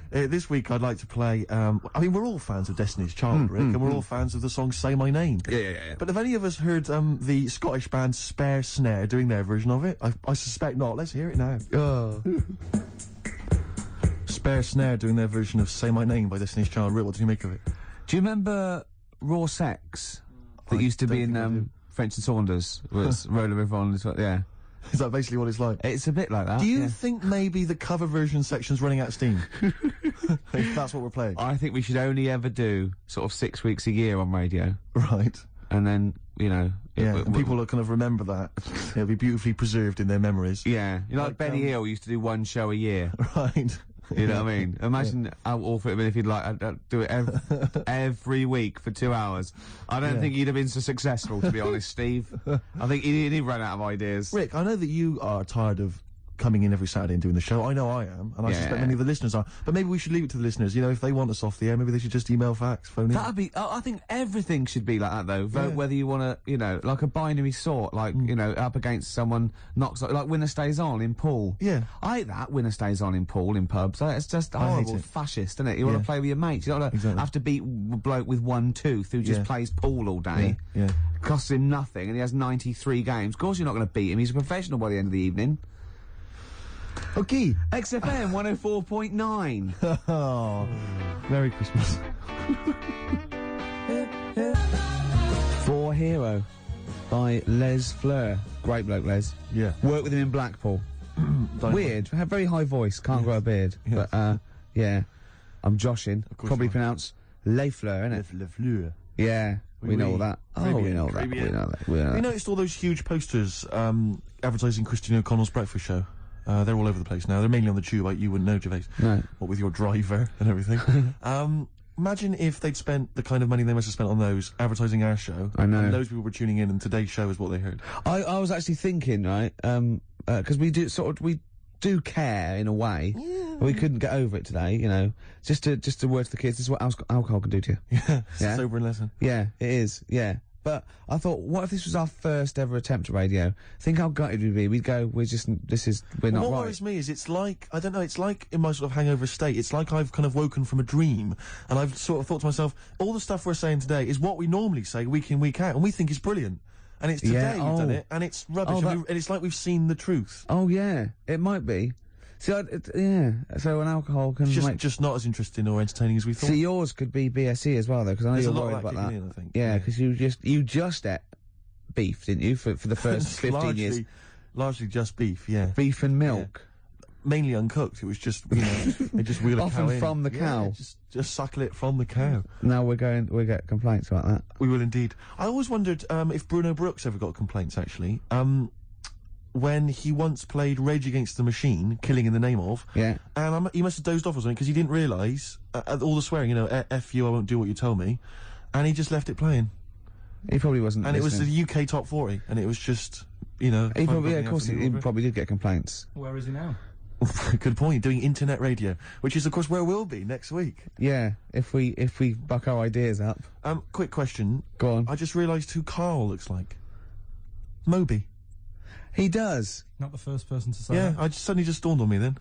this week I'd like to play... I mean, we're all fans of Destiny's Child, Rick, and we're all fans of the song Say My Name. Yeah. But have any of us heard the Scottish band Spare Snare doing their version of it? I suspect not. Let's hear it now. Spare Snare doing their version of Say My Name by Destiny's Child. Rick, what did you make of it? Do you remember Raw Sex that used to be in French and Saunders? Was Roller River on as well? Yeah. Is that basically what it's like? It's a bit like that. Do you think maybe the cover version section's running out of steam? If that's what we're playing. I think we should only ever do sort of 6 weeks a year on radio. Right. And then, you know... and people will kind of remember that. It'll be beautifully preserved in their memories. Yeah. You know, like Benny Hill used to do one show a year. Right. You know what I mean? Imagine how awful it would be if you'd like do it every week for 2 hours. I don't think you'd have been so successful, to be honest, Steve. I think he'd run out of ideas. Rick, I know that you are tired of coming in every Saturday and doing the show. I know I am, and I suspect many of the listeners are. But maybe we should leave it to the listeners. You know, if they want us off the air, maybe they should just email, fax, phone in. That'd be... I think everything should be like that, though. Vote whether you want to, you know, like a binary sort, like, you know, up against someone knocks... Like Winner Stays On in pool. Yeah. I hate that, Winner Stays On in pool, in pubs. It's just horrible, fascist, isn't it? You want to play with your mates. You don't have to beat a bloke with one tooth who just plays pool all day. Yeah. Costs him nothing, and he has 93 games. Of course you're not going to beat him. He's a professional by the end of the evening. Okay. XFM 104.9. Oh, Merry Christmas. For Hero by Les Fleur. Great bloke, Les. Yeah. Worked with him in Blackpool. Weird. Had very high voice. Can't grow a beard. Yeah. But, yeah. I'm joshing. Probably pronounced Les Fleur, innit? Les Fleur. Yeah. We know all that. Oh, we know that. We know that. You noticed all those huge posters advertising Christine O'Connell's breakfast show? They're all over the place now. They're mainly on the tube. You wouldn't know, Gervais. No. What with your driver and everything. Imagine if they'd spent the kind of money they must have spent on those advertising our show. I know. And those people were tuning in, and today's show is what they heard. I was actually thinking, right, because we do care in a way. Yeah. We couldn't get over it today, you know. Just to word to the kids, this is what alcohol can do to you. Yeah. It's a sobering lesson. Yeah, it is. Yeah. But I thought, what if this was our first ever attempt at radio? Think how gutted we'd be. We'd go, we're not right. What worries me is it's like, I don't know, it's like in my sort of hangover state, it's like I've kind of woken from a dream, and I've sort of thought to myself, all the stuff we're saying today is what we normally say week in, week out, and we think is brilliant. And it's today we've done it, and it's rubbish, and it's like we've seen the truth. Oh, yeah, it might be. See, so an alcohol can just not as interesting or entertaining as we thought. See, yours could be BSE as well, though, because I know you're worried about that. I think. Yeah, because you just ate beef, didn't you, for the first 15 years? Largely just beef, yeah. Beef and milk. Yeah. Mainly uncooked. It was just, you know, they just wheel a cow in. From the cow. Yeah, just suckle it from the cow. Now we get complaints about that. We will indeed. I always wondered if Bruno Brooks ever got complaints, actually. When he once played Rage Against the Machine, Killing in the Name of, and he must have dozed off or something because he didn't realise all the swearing, you know, F you, I won't do what you tell me, and he just left it playing. He probably wasn't. And listening. It was the UK top 40, and it was just, you know. He probably, of course, he probably did get complaints. Where is he now? Good point. Doing internet radio, which is of course where we'll be next week. Yeah, if we buck our ideas up. Quick question. Go on. I just realised who Karl looks like. Moby. He does. Not the first person to say that. Yeah, suddenly just dawned on me then.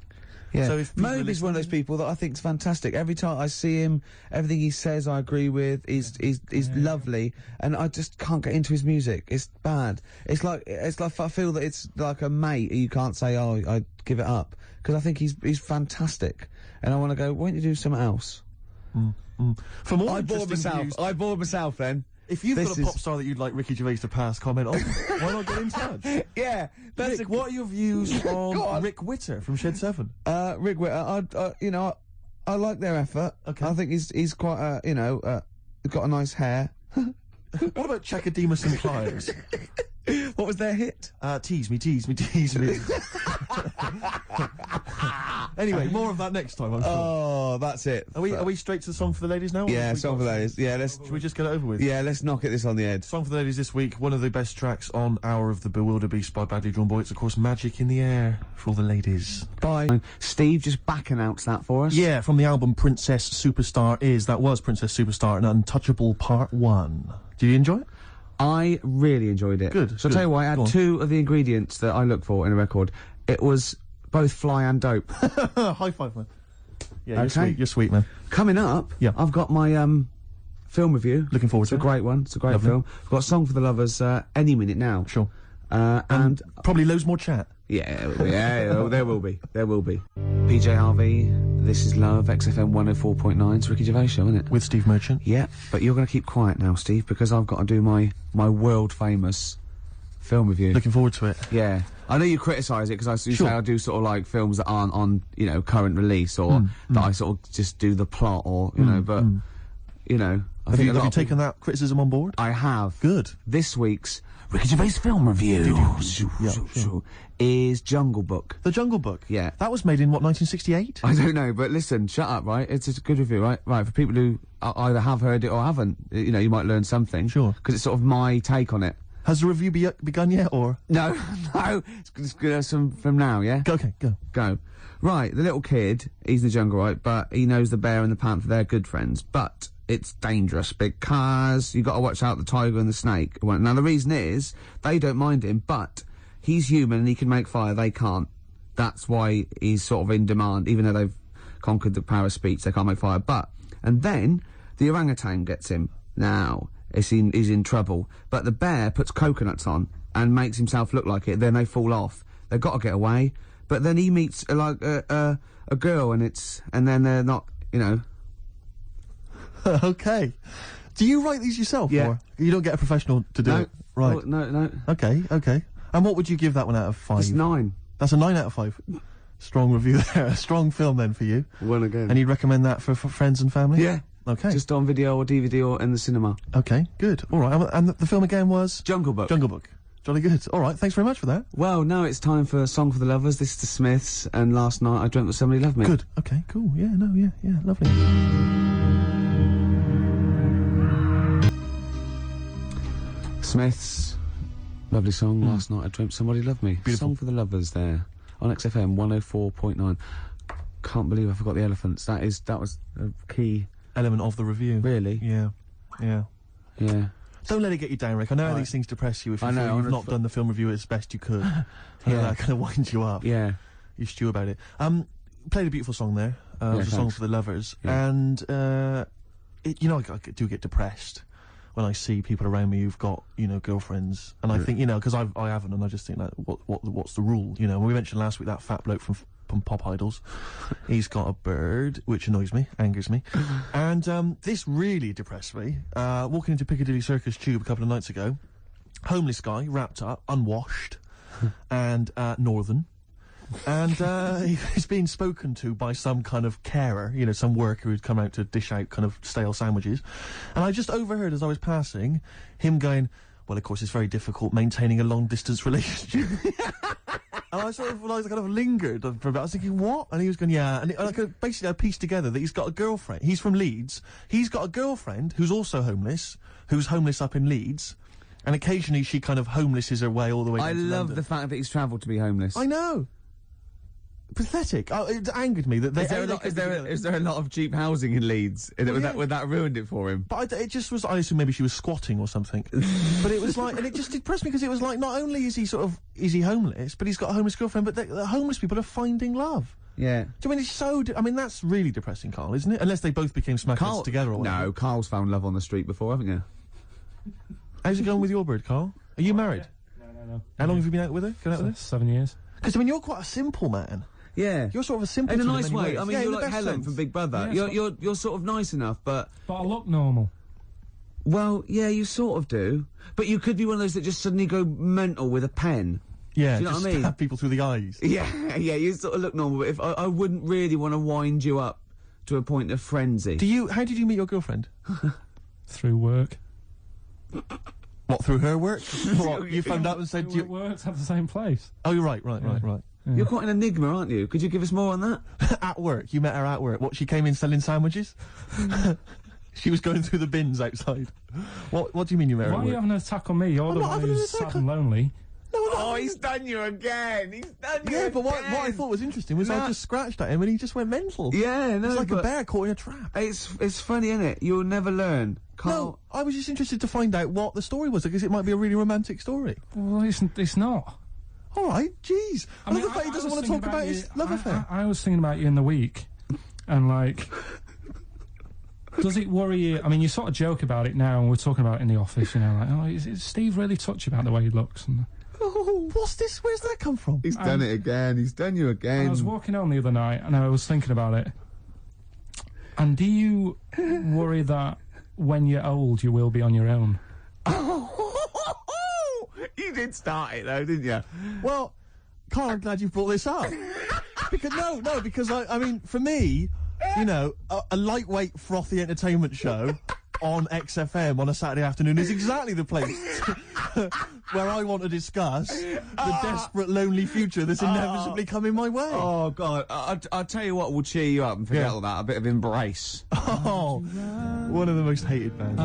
Yeah. So if Moby's one of those people that I think's fantastic. Every time I see him, everything he says I agree with. He's lovely, and I just can't get into his music. It's bad. It's like I feel that it's like a mate you can't say, oh, I give it up, because I think he's fantastic, and I want to go, why don't you do something else? For more I bored myself then. If you've got a pop star that you'd like Ricky Gervais to pass comment on, why not get in touch? Yeah, Rick, what are your views on Rick Witter from Shed 7? Rick Witter, I like their effort. Okay. I think he's quite, got a nice hair. What about Chakademus and Pliers? What was their hit? Tease me, tease me, tease me. Anyway, more of that next time, I'm sure. Oh, that's it. Are we straight to the song for the ladies now? Yeah, song for the ladies. Yeah, Should we just get it over with? Yeah, let's knock this on the head. Song for the ladies this week, one of the best tracks on Hour of the Bewilderbeast by Badly Drawn Boy. It's, of course, Magic in the Air for all the ladies. Bye. Steve, just back announce that for us. Yeah, from the album Princess Superstar that was Princess Superstar and Untouchable Part 1. Did you enjoy it? I really enjoyed it. Good. So I'll tell you what, I had two of the ingredients that I look for in a record. It was both fly and dope. High five, man. Yeah, okay. You're sweet, man. Coming up, I've got my film review. Looking forward to it. It's a great one. It's a great film. I've got a song for the lovers any minute now. Sure. And probably loads more chat. Yeah, there will be. There will be. PJ Harvey, This Is Love, XFM 104.9. It's Ricky Gervais show, isn't it? With Steve Merchant. Yeah, but you're going to keep quiet now, Steve, because I've got to do my world-famous film review. Looking forward to it. Yeah. I know you criticise it, because you say I do sort of like films that aren't on, current release, or that I sort of just do the plot, or, but, Have you taken that criticism on board? I have. Good. This week's Ricky Gervais film review is Jungle Book. The Jungle Book? Yeah. That was made in, what, 1968? I don't know, but listen, shut up, right? It's a good review, right? Right, for people who either have heard it or haven't, you might learn something. Sure. Because it's sort of my take on it. Has the review begun yet, or...? No, it's good from now, yeah? Okay, Go. Right, the little kid, he's in the jungle, right? But he knows the bear and the panther, they're good friends. But it's dangerous because you got to watch out the tiger and the snake. Now, the reason is, they don't mind him, but he's human and he can make fire, they can't. That's why he's sort of in demand, even though they've conquered the power of speech, they can't make fire. And then, the orangutan gets him. Now, he's in trouble. But the bear puts coconuts on and makes himself look like it, then they fall off. They've got to get away. But then he meets, a girl, and then they're not, Okay. Do you write these yourself? Yeah. Or you don't get a professional to do it? Right. Oh, no. Okay. And what would you give that one out of 5? It's 9. That's a 9 out of 5. Strong review there. A strong film then for you. One again. And you'd recommend that for friends and family? Yeah. Okay. Just on video or DVD or in the cinema. Okay, good. All right. And the film again was? Jungle Book. Jungle Book. Jolly good. All right, thanks very much for that. Well, now it's time for Song for the Lovers. This is the Smiths, and last night I dreamt that somebody loved me. Good. Okay, cool. Yeah, lovely. Smiths, lovely song. Last night I dreamt somebody loved me. Beautiful. Song for the Lovers there on XFM 104.9. Can't believe I forgot the elephants. That was a key element of the review. Really? Yeah. Don't let it get you down, Rick. I know how these things depress you if you feel you've not done the film review as best you could. That kind of winds you up. Yeah. You stew about it. Played a beautiful song there. It was a song for the lovers. Yeah. And, I do get depressed when I see people around me who've got, girlfriends. And I think, because I haven't, and I just think, like, what's the rule? When we mentioned last week that fat bloke from Pop Idols. He's got a bird, which annoys me, angers me. And this really depressed me. Walking into Piccadilly Circus Tube a couple of nights ago, homeless guy, wrapped up, unwashed, and northern. And he's being spoken to by some kind of carer, some worker who'd come out to dish out kind of stale sandwiches. And I just overheard as I was passing him going, well, of course, it's very difficult maintaining a long-distance relationship. And I sort of, kind of lingered for a bit. I was thinking, what? And he was going, yeah. And I pieced together that he's got a girlfriend. He's from Leeds. He's got a girlfriend who's also homeless, who's homeless up in Leeds. And occasionally she kind of homelesses her way all the way down to London. I love the fact that he's travelled to be homeless. I know. Pathetic. It angered me that they... Is there a lot of cheap housing in Leeds? Would that ruined it for him? But it just was... I assume maybe she was squatting or something. But it was like... And it just depressed me because it was like, not only is he homeless, but he's got a homeless girlfriend, but the homeless people are finding love. Yeah. Do you mean it's so... that's really depressing, Karl, isn't it? Unless they both became smackheads together or whatever. No, Karl's found love on the street before, haven't you? How's it going with your bird, Karl? Are you married? No. How long have you been out with her? Going out with her? 7 years. Because, you're quite a simple man. Yeah. You're sort of a simple in a nice way. I mean, you're like Helen sense. from Big Brother. Yeah, you're sort of nice enough, but I look normal. Well, yeah, you sort of do. But you could be one of those that just suddenly go mental with a pen. Yeah, do you know what I mean? Stab people through the eyes. Yeah, you sort of look normal, but if I wouldn't really want to wind you up to a point of frenzy. How did you meet your girlfriend? Through work. What, through her work? What, you phoned up and said... It works at the same place. Oh, you're right. Yeah. You're quite an enigma, aren't you? Could you give us more on that? At work. You met her at work. What, she came in selling sandwiches? She was going through the bins outside. What do you mean you met her at work? Why are you having an attack on me? You're the one who's sad and lonely. No, he's done you again. Yeah, but what I thought was interesting was I just scratched at him and he just went mental. Yeah, no, it's like a bear caught in a trap. It's funny, isn't it? You'll never learn. Karl. No, I was just interested to find out what the story was, because it might be a really romantic story. Well, it's not. All right, jeez. I love the fact he doesn't want to talk about his love affair. I was thinking about you in the week, and like, does it worry you? I mean, you sort of joke about it now, and we're talking about it in the office, you know, like, oh, is Steve really touchy about the way he looks? And, oh, what's this? Where's that come from? He's done it again. He's done you again. I was walking home the other night, and I was thinking about it. And do you worry that when you're old, you will be on your own? You did start it though, didn't you? Well, Karl, I'm glad you brought this up. Because I mean, for me, you know, a lightweight, frothy entertainment show on XFM on a Saturday afternoon is exactly the place where I want to discuss the desperate, lonely future that's inevitably coming my way. Oh, God. I'll tell you what will cheer you up and forget all that. A bit of Embrace. Oh, one of the most hated bands.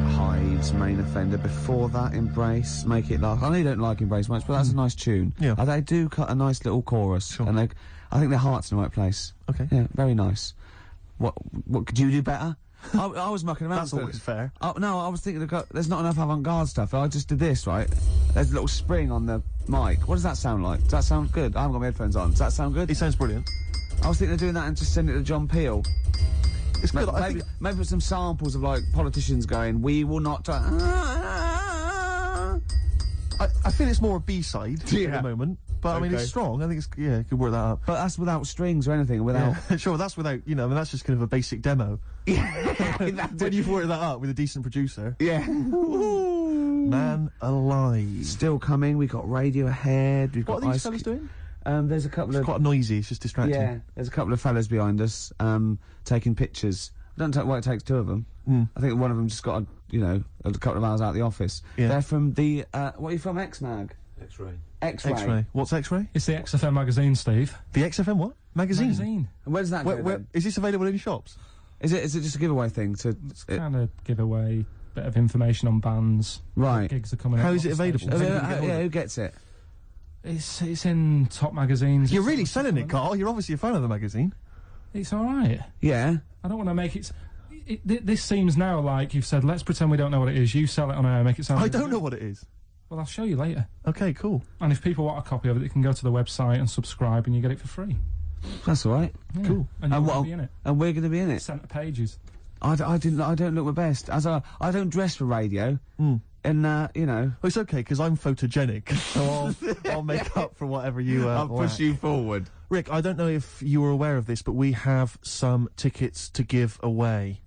Hives, Main Offender. Before that, Embrace, Make It Last. I know you don't like Embrace much, but that's a nice tune. Yeah. They do cut a nice little chorus. Sure. And I think their heart's in the right place. Okay. Yeah, very nice. What could you do better? I was mucking around. That's always fair. No, I was thinking there's not enough avant-garde stuff. I just did this, right? There's a little spring on the mic. What does that sound like? Does that sound good? I haven't got my headphones on. Does that sound good? It sounds brilliant. I was thinking of doing that and just sending it to John Peel. It's good. Maybe put some samples of, like, politicians going, we will not... I feel it's more a B-side at the moment. But, I mean, it's strong. I think it's... Yeah, you could work that up. But that's without strings or anything, without... Yeah. Sure, that's without... You know, I mean, that's just kind of a basic demo. Yeah. When you've worked that up with a decent producer. Yeah. Man alive. Still coming. We've got Radiohead. We've got What are these fellas doing? There's a couple of... It's quite noisy. It's just distracting. Yeah, there's a couple of fellas behind us, taking pictures. I don't know why it takes two of them. I think one of them just got, a couple of hours out of the office. Yeah. They're from the... what are you from? X-Mag? X-Ray. X-Ray. What's X-Ray? It's the XFM magazine, Steve. The XFM what? Magazine? And where's that go then? Is this available in shops? Is it just a giveaway thing? It's kind of giveaway, bit of information on bands. Right. Gigs are coming out. How is it available? Who gets it? It's in top magazines. You're really selling it, Karl. You're obviously a fan of the magazine. It's all right. Yeah. I don't want to make it... This seems now like you've said, let's pretend we don't know what it is. You sell it on air, make it sound... I don't know what it is. Well, I'll show you later. Okay, cool. And if people want a copy of it, they can go to the website and subscribe and you get it for free. That's all right. Yeah. Cool. And you're going to be in it. And we're going to be in it. Centre pages. I don't look my best. I don't dress for radio. And, Well, it's okay, because I'm photogenic, so I'll make up for whatever you, I'll push you forward. Rick, I don't know if you were aware of this, but we have some tickets to give away.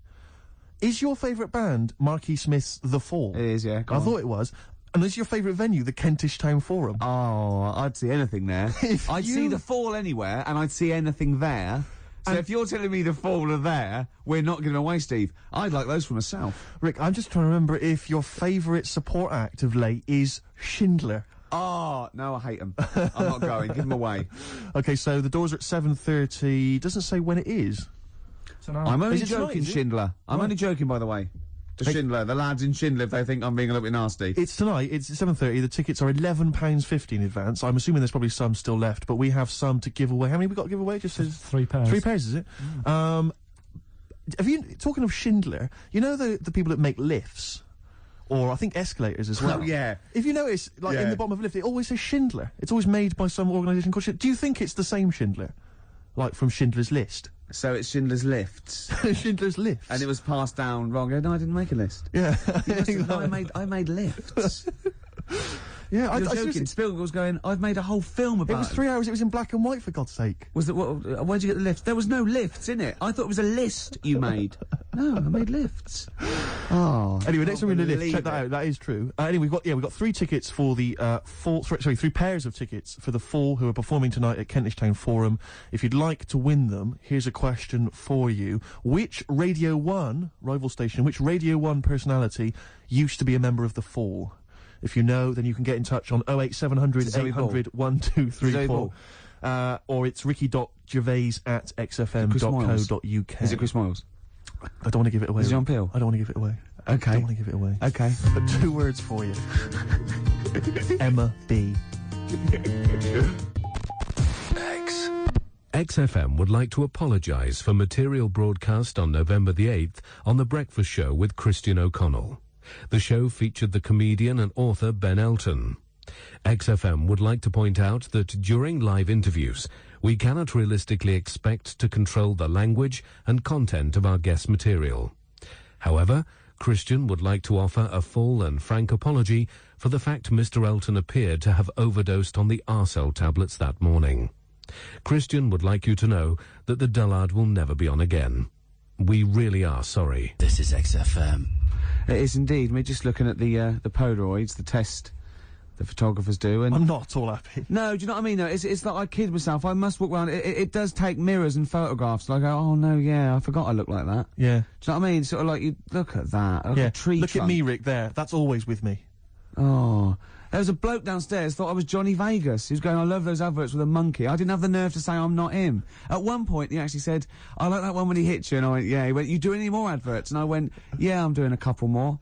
Is your favourite band Marquis Smith's The Fall? It is, yeah. I thought it was. And is your favourite venue the Kentish Town Forum? Oh, I'd see anything there. I'd see The Fall anywhere, and I'd see anything there. So if you're telling me The Fall are there, we're not giving away, Steve. I'd like those for myself. Rick, I'm just trying to remember if your favourite support act of late is Schindler. Oh, no, I hate them. I'm not going. Give them away. Okay, so the doors are at 7:30. Doesn't say when it is. Tonight. I'm only Is it joking, tonight, is it? Schindler. I'm only joking, by the way. To Schindler, the lads in Schindler, if they think I'm being a little bit nasty. It's tonight. It's 7:30. The tickets are £11.50 in advance. I'm assuming there's probably some still left, but we have some to give away. How many we got to give away? It just says 3 pairs. 3 pairs, is it? Have you, talking of Schindler, you know the people that make lifts? Or I think escalators as well. Oh, yeah. If you notice, like in the bottom of a lift, it always says Schindler. It's always made by some organisation called Schindler. Do you think it's the same Schindler? Like from Schindler's List? So it's Schindler's Lifts. Schindler's Lifts. And it was passed down wrong. No, I didn't make a list. Yeah. No, I made lifts. Yeah, You're joking. Spielberg was going, I've made a whole film about it. It was 3 hours, it was in black and white, for God's sake. Was it, where'd you get the lift? There was no lifts in it. I thought it was a list you made. No, I made lifts. Oh. Anyway, next time we're in the lift, check that out, that is true. Anyway, we've got 3 tickets for the, 3 pairs of tickets for the Fall, who are performing tonight at Kentish Town Forum. If you'd like to win them, here's a question for you. Which Radio 1, rival station, which Radio 1 personality used to be a member of the Fall? If you know, then you can get in touch on 08700 800 1234. Or it's ricky.gervais@xfm.co.uk. Is it Chris Moyles? I don't want to give it away. Is it John Peel? I don't want to give it away. Okay. I don't want to give it away. Okay. But 2 words for you. Emma B. XFM would like to apologise for material broadcast on November the 8th on The Breakfast Show with Christian O'Connell. The show featured the comedian and author Ben Elton. XFM would like to point out that during live interviews, we cannot realistically expect to control the language and content of our guest material. However, Christian would like to offer a full and frank apology for the fact Mr. Elton appeared to have overdosed on the Arcel tablets that morning. Christian would like you to know that the dullard will never be on again. We really are sorry. This is XFM. It is indeed. We're just looking at the Polaroids, the test the photographers do, and I'm not at all happy. No, do you know what I mean? No, it's like I kid myself. I must walk around. It does take mirrors and photographs. And I go, oh no, yeah, I forgot I look like that. Yeah. Do you know what I mean? Sort of like you look at that. Like a tree Look trunk. at me, Rick. There. That's always with me. Oh. There was a bloke downstairs thought I was Johnny Vegas. He was going, I love those adverts with a monkey. I didn't have the nerve to say I'm not him. At one point, he actually said, I like that one when he hits you. And I went, yeah. He went, you do any more adverts? And I went, yeah, I'm doing a couple more.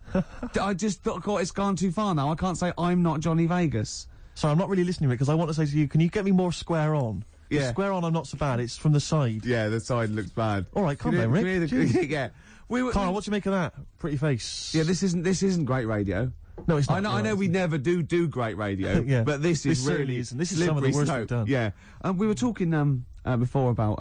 I just thought, God, it's gone too far now. I can't say I'm not Johnny Vegas. Sorry, I'm not really listening, Rick, because I want to say to you, can you get me more square on? Yeah. The square on, I'm not so bad. It's from the side. Yeah, the side looks bad. All right, calm down, Rick. Yeah. Karl, what do you make of that? Pretty face. Yeah, this isn't great radio. No, it's not. I know we never do great radio, yeah. But this really isn't. This is some of the worst we've done. Yeah. We were talking before about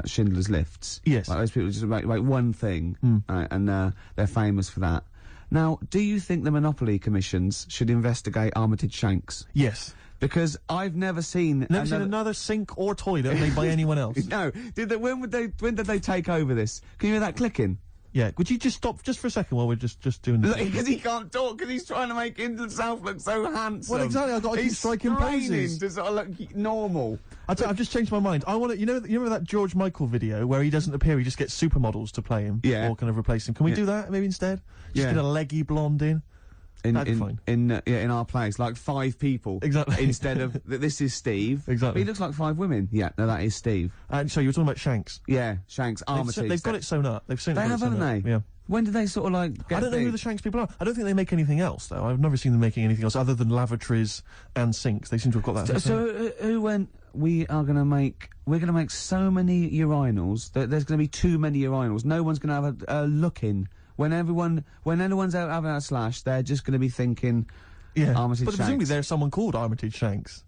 Schindler's Lifts. Yes. Like those people just make one thing, and they're famous for that. Now, do you think the Monopoly commissions should investigate Armitage Shanks? Yes. Because I've never seen another sink or toilet made by anyone else. No. When did they take over this? Can you hear that clicking? Yeah, would you just stop just for a second while we're just doing this? Because he can't talk, because he's trying to make himself look so handsome. Well, exactly, I've got to keep striking poses. To sort of look normal. I've just changed my mind. I want to, you remember that George Michael video where he doesn't appear, he just gets supermodels to play him? Yeah. Or kind of replace him. Can we do that, maybe, instead? Just get a leggy blonde in? That'd be fine. In our place, like 5 people. Exactly. Instead of, this is Steve. Exactly. But he looks like 5 women. Yeah, no, that is Steve. And so you were talking about Shanks? Yeah, Shanks, Armitage. They've got it sewn up. They've sewn it. They have, haven't they? Yeah. When did they sort of like get I don't know who the Shanks people are. I don't think they make anything else, though. I've never seen them making anything else other than lavatories and sinks. They seem to have got that. So who went, we're going to make so many urinals that there's going to be too many urinals. No one's going to have a look in. When anyone's out having a slash, they're just going to be thinking, Armitage Shanks. But presumably there's someone called Armitage Shanks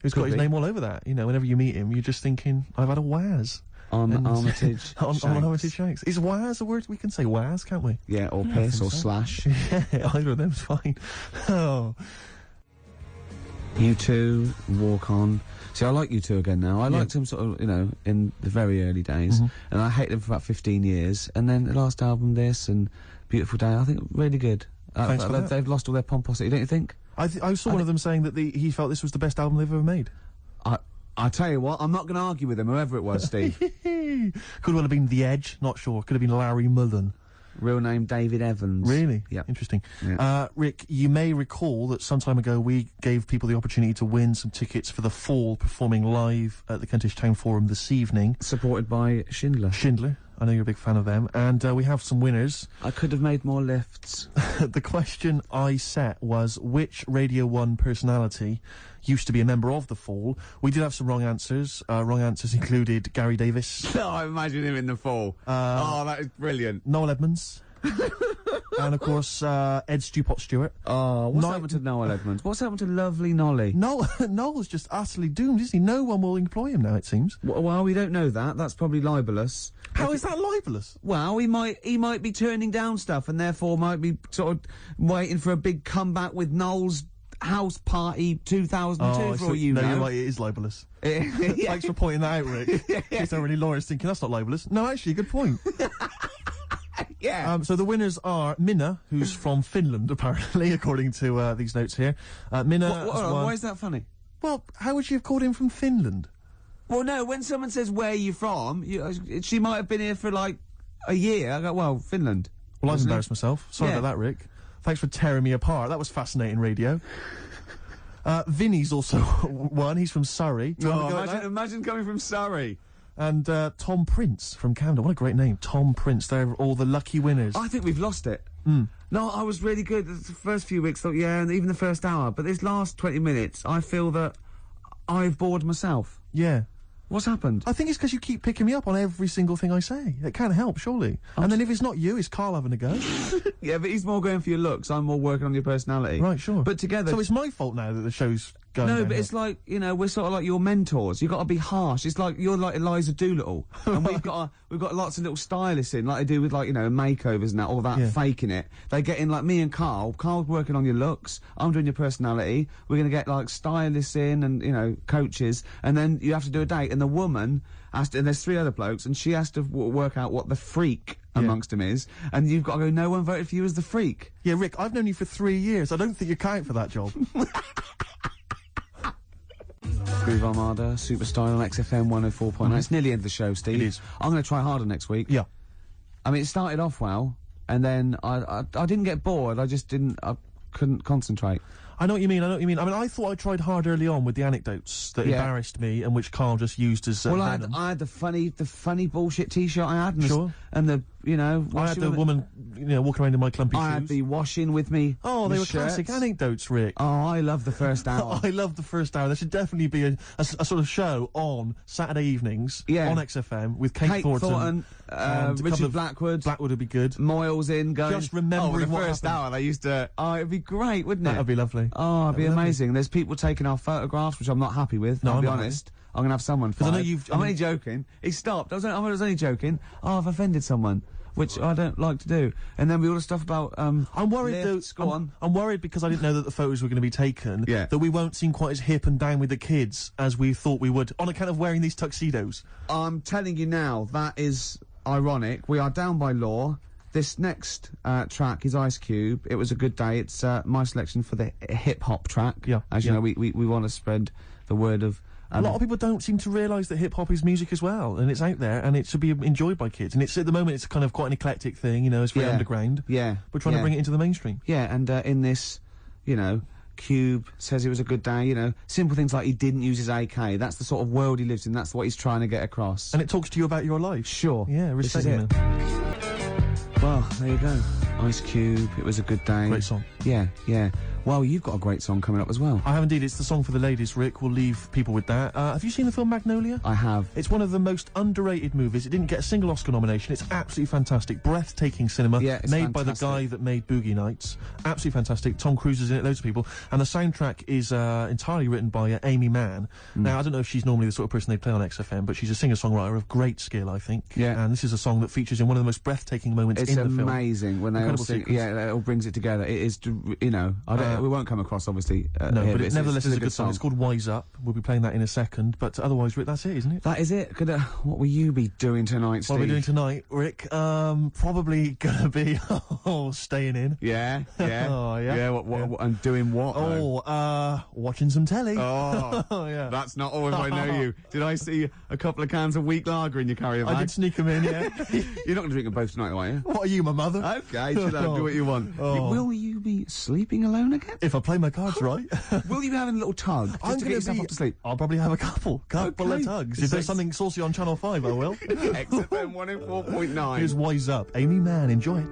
who's got his name all over that. You know, whenever you meet him, you're just thinking, I've had a Waz. On Armitage Shanks. On Armitage Shanks. Is Waz a word? We can say Waz, can't we? Yeah, or piss, or slash. Yeah, either of them's fine. Oh. U2, Walk On. See, I like U2 again now. I liked them sort of, in the very early days. And I hated them for about 15 years. And then the last album, this, and Beautiful Day, I think really good. Thanks for that. They've lost all their pomposity, don't you think? I saw one of them saying that he felt this was the best album they've ever made. I tell you what, I'm not going to argue with him, whoever it was, Steve. Could well have been The Edge, not sure. Could have been Larry Mullen. Real name David Evans. Really? Yeah. Interesting. Yeah. Rick, you may recall that some time ago we gave people the opportunity to win some tickets for the Fall performing live at the Kentish Town Forum this evening. Supported by Schindler. I know you're a big fan of them. And we have some winners. I could have made more lifts. The question I set was, which Radio 1 personality used to be a member of the Fall? We did have some wrong answers. Wrong answers included Gary Davis. No, I imagine him in the Fall. Oh, that is brilliant. Noel Edmonds. And, of course, Ed Stewpot Stewart. Oh, what's happened to Noel Edmonds? What's happened to lovely Nolly? Noel's just utterly doomed, isn't he? No one will employ him now, it seems. Well, we don't know that. That's probably libelous. How is that libelous? Well, he might be turning down stuff and therefore might be sort of waiting for a big comeback with Noel's House Party 2002 for all you know. No, you're right, it is libelous. Thanks for pointing that out, Rick. In case there are any lawyers thinking that's not libelous. No, actually, good point. Yeah. So the winners are Minna, who's from Finland, apparently, according to these notes here. Minna why is that funny? Well, how would she have called in from Finland? Well, no, when someone says, where are you from, she might have been here for, like, a year. I go, well, Finland. Well, I've embarrassed myself. Sorry about that, Rick. Thanks for tearing me apart. That was fascinating radio. Vinny's also one. He's from Surrey. Imagine coming from Surrey. And Tom Prince from Camden. What a great name. Tom Prince. They're all the lucky winners. I think we've lost it. No, I was really good. The first few weeks, thought, yeah, and even the first hour. But this last 20 minutes, I feel that I've bored myself. Yeah. What's happened? I think it's because you keep picking me up on every single thing I say. It can't help, surely. And then if it's not you, it's Karl having a go. Yeah, but he's more going for your looks. I'm more working on your personality. Right, sure. But together... So it's my fault now that the show's going No, downhill. but it's like, you know, we're sort of like your mentors. You've got to be harsh. It's like, you're like Eliza Doolittle. And we've got lots of little stylists in, like they do with, like, you know, makeovers and that, all that, faking it. They get in, like, me and Karl. Karl's working on your looks. I'm doing your personality. We're going to get, like, stylists in and, you know, coaches. And then you have to do a date. And the woman has to, and there's 3 other blokes, and she has to work out what the freak amongst them is. And you've got to go, no one voted for you as the freak. Yeah, Rick, I've known you for 3 years. I don't think you count for that job. Groove Armada, Superstyle on XFM 104.9. It's nearly the end of the show, Steve. It is. I'm going to try harder next week. Yeah. I mean, it started off well, and then I didn't get bored. I couldn't concentrate. I know what you mean, I mean, I thought I tried hard early on with the anecdotes that embarrassed me and which Karl just used as well, venom. I had the funny bullshit T-shirt I had. And and the, you know... I had the woman, you know, walking around in my clumpy shoes. I had the washing with me. Oh, they were classic anecdotes, Rick. Oh, I love the first hour. I love the first hour. There should definitely be a sort of show on Saturday evenings on XFM with Kate Thornton Richard Blackwood. Blackwood would be good. Moyles in, going... Just remembering the first hour, they used to... Oh, it'd be great, wouldn't it? That'd be lovely. Oh, it'd be amazing. There's people taking our photographs, which I'm not happy with, I'll be honest. I'm gonna have someone fired. I know you've... I'm only joking. He stopped. I was only joking. Oh, I've offended someone, which I don't like to do. And then all the stuff about, I'm worried lifts, though, I'm worried because I didn't know that the photos were going to be taken, that we won't seem quite as hip and down with the kids as we thought we would, on account of wearing these tuxedos. I'm telling you now, that is ironic. We are down by law. This next track is Ice Cube. It was a good day. It's my selection for the hip-hop track. Yeah. As you know, we want to spread the word of... a lot of people don't seem to realise that hip-hop is music as well, and it's out there, and it should be enjoyed by kids. And it's, at the moment, it's kind of quite an eclectic thing, you know, it's very underground. Yeah. We're trying to bring it into the mainstream. Yeah, and in this, you know, Cube says it was a good day, you know, simple things like he didn't use his AK. That's the sort of world he lives in. That's what he's trying to get across. And it talks to you about your life. Sure. Yeah, respect you, man. Well, there you go. Ice Cube, it was a good day. Great song. Yeah, yeah. Well, you've got a great song coming up as well. I have indeed. It's the song for the ladies, Rick. We'll leave people with that. Have you seen the film Magnolia? I have. It's one of the most underrated movies. It didn't get a single Oscar nomination. It's absolutely fantastic. Breathtaking cinema. Yeah, it's made fantastic. by the guy that made Boogie Nights. Absolutely fantastic. Tom Cruise is in it, loads of people. And the soundtrack is entirely written by Amy Mann. Now, I don't know if she's normally the sort of person they play on XFM, but she's a singer-songwriter of great skill, I think. Yeah. And this is a song that features in one of the most breathtaking moments in the film. It's amazing when they all sing. Yeah, it all brings it together. It is, you know, we won't come across, obviously. No, but it nevertheless is a good song. It's called Wise Up. We'll be playing that in a second. But otherwise, Rick, that's it, isn't it? That is it. What will you be doing tonight, Steve? What are we doing tonight, Rick? Probably gonna be staying in. Yeah, yeah. Oh, yeah. Yeah, what, and doing what? Watching some telly. Oh, yeah. That's not always I know you. Did I see a couple of cans of weak lager in your carrier bag? I did sneak them in, yeah. You're not going to drink them both tonight, are you? What are you, my mother? Okay, chill out, do what you want. Will you be sleeping alone again? If I play my cards right. Will you be having a little tug just to get yourself up to sleep? I'll probably have a couple of tugs. If there's something saucy on Channel 5, I will. XFM 104.9. Here's Wise Up. Amy Mann, enjoy it.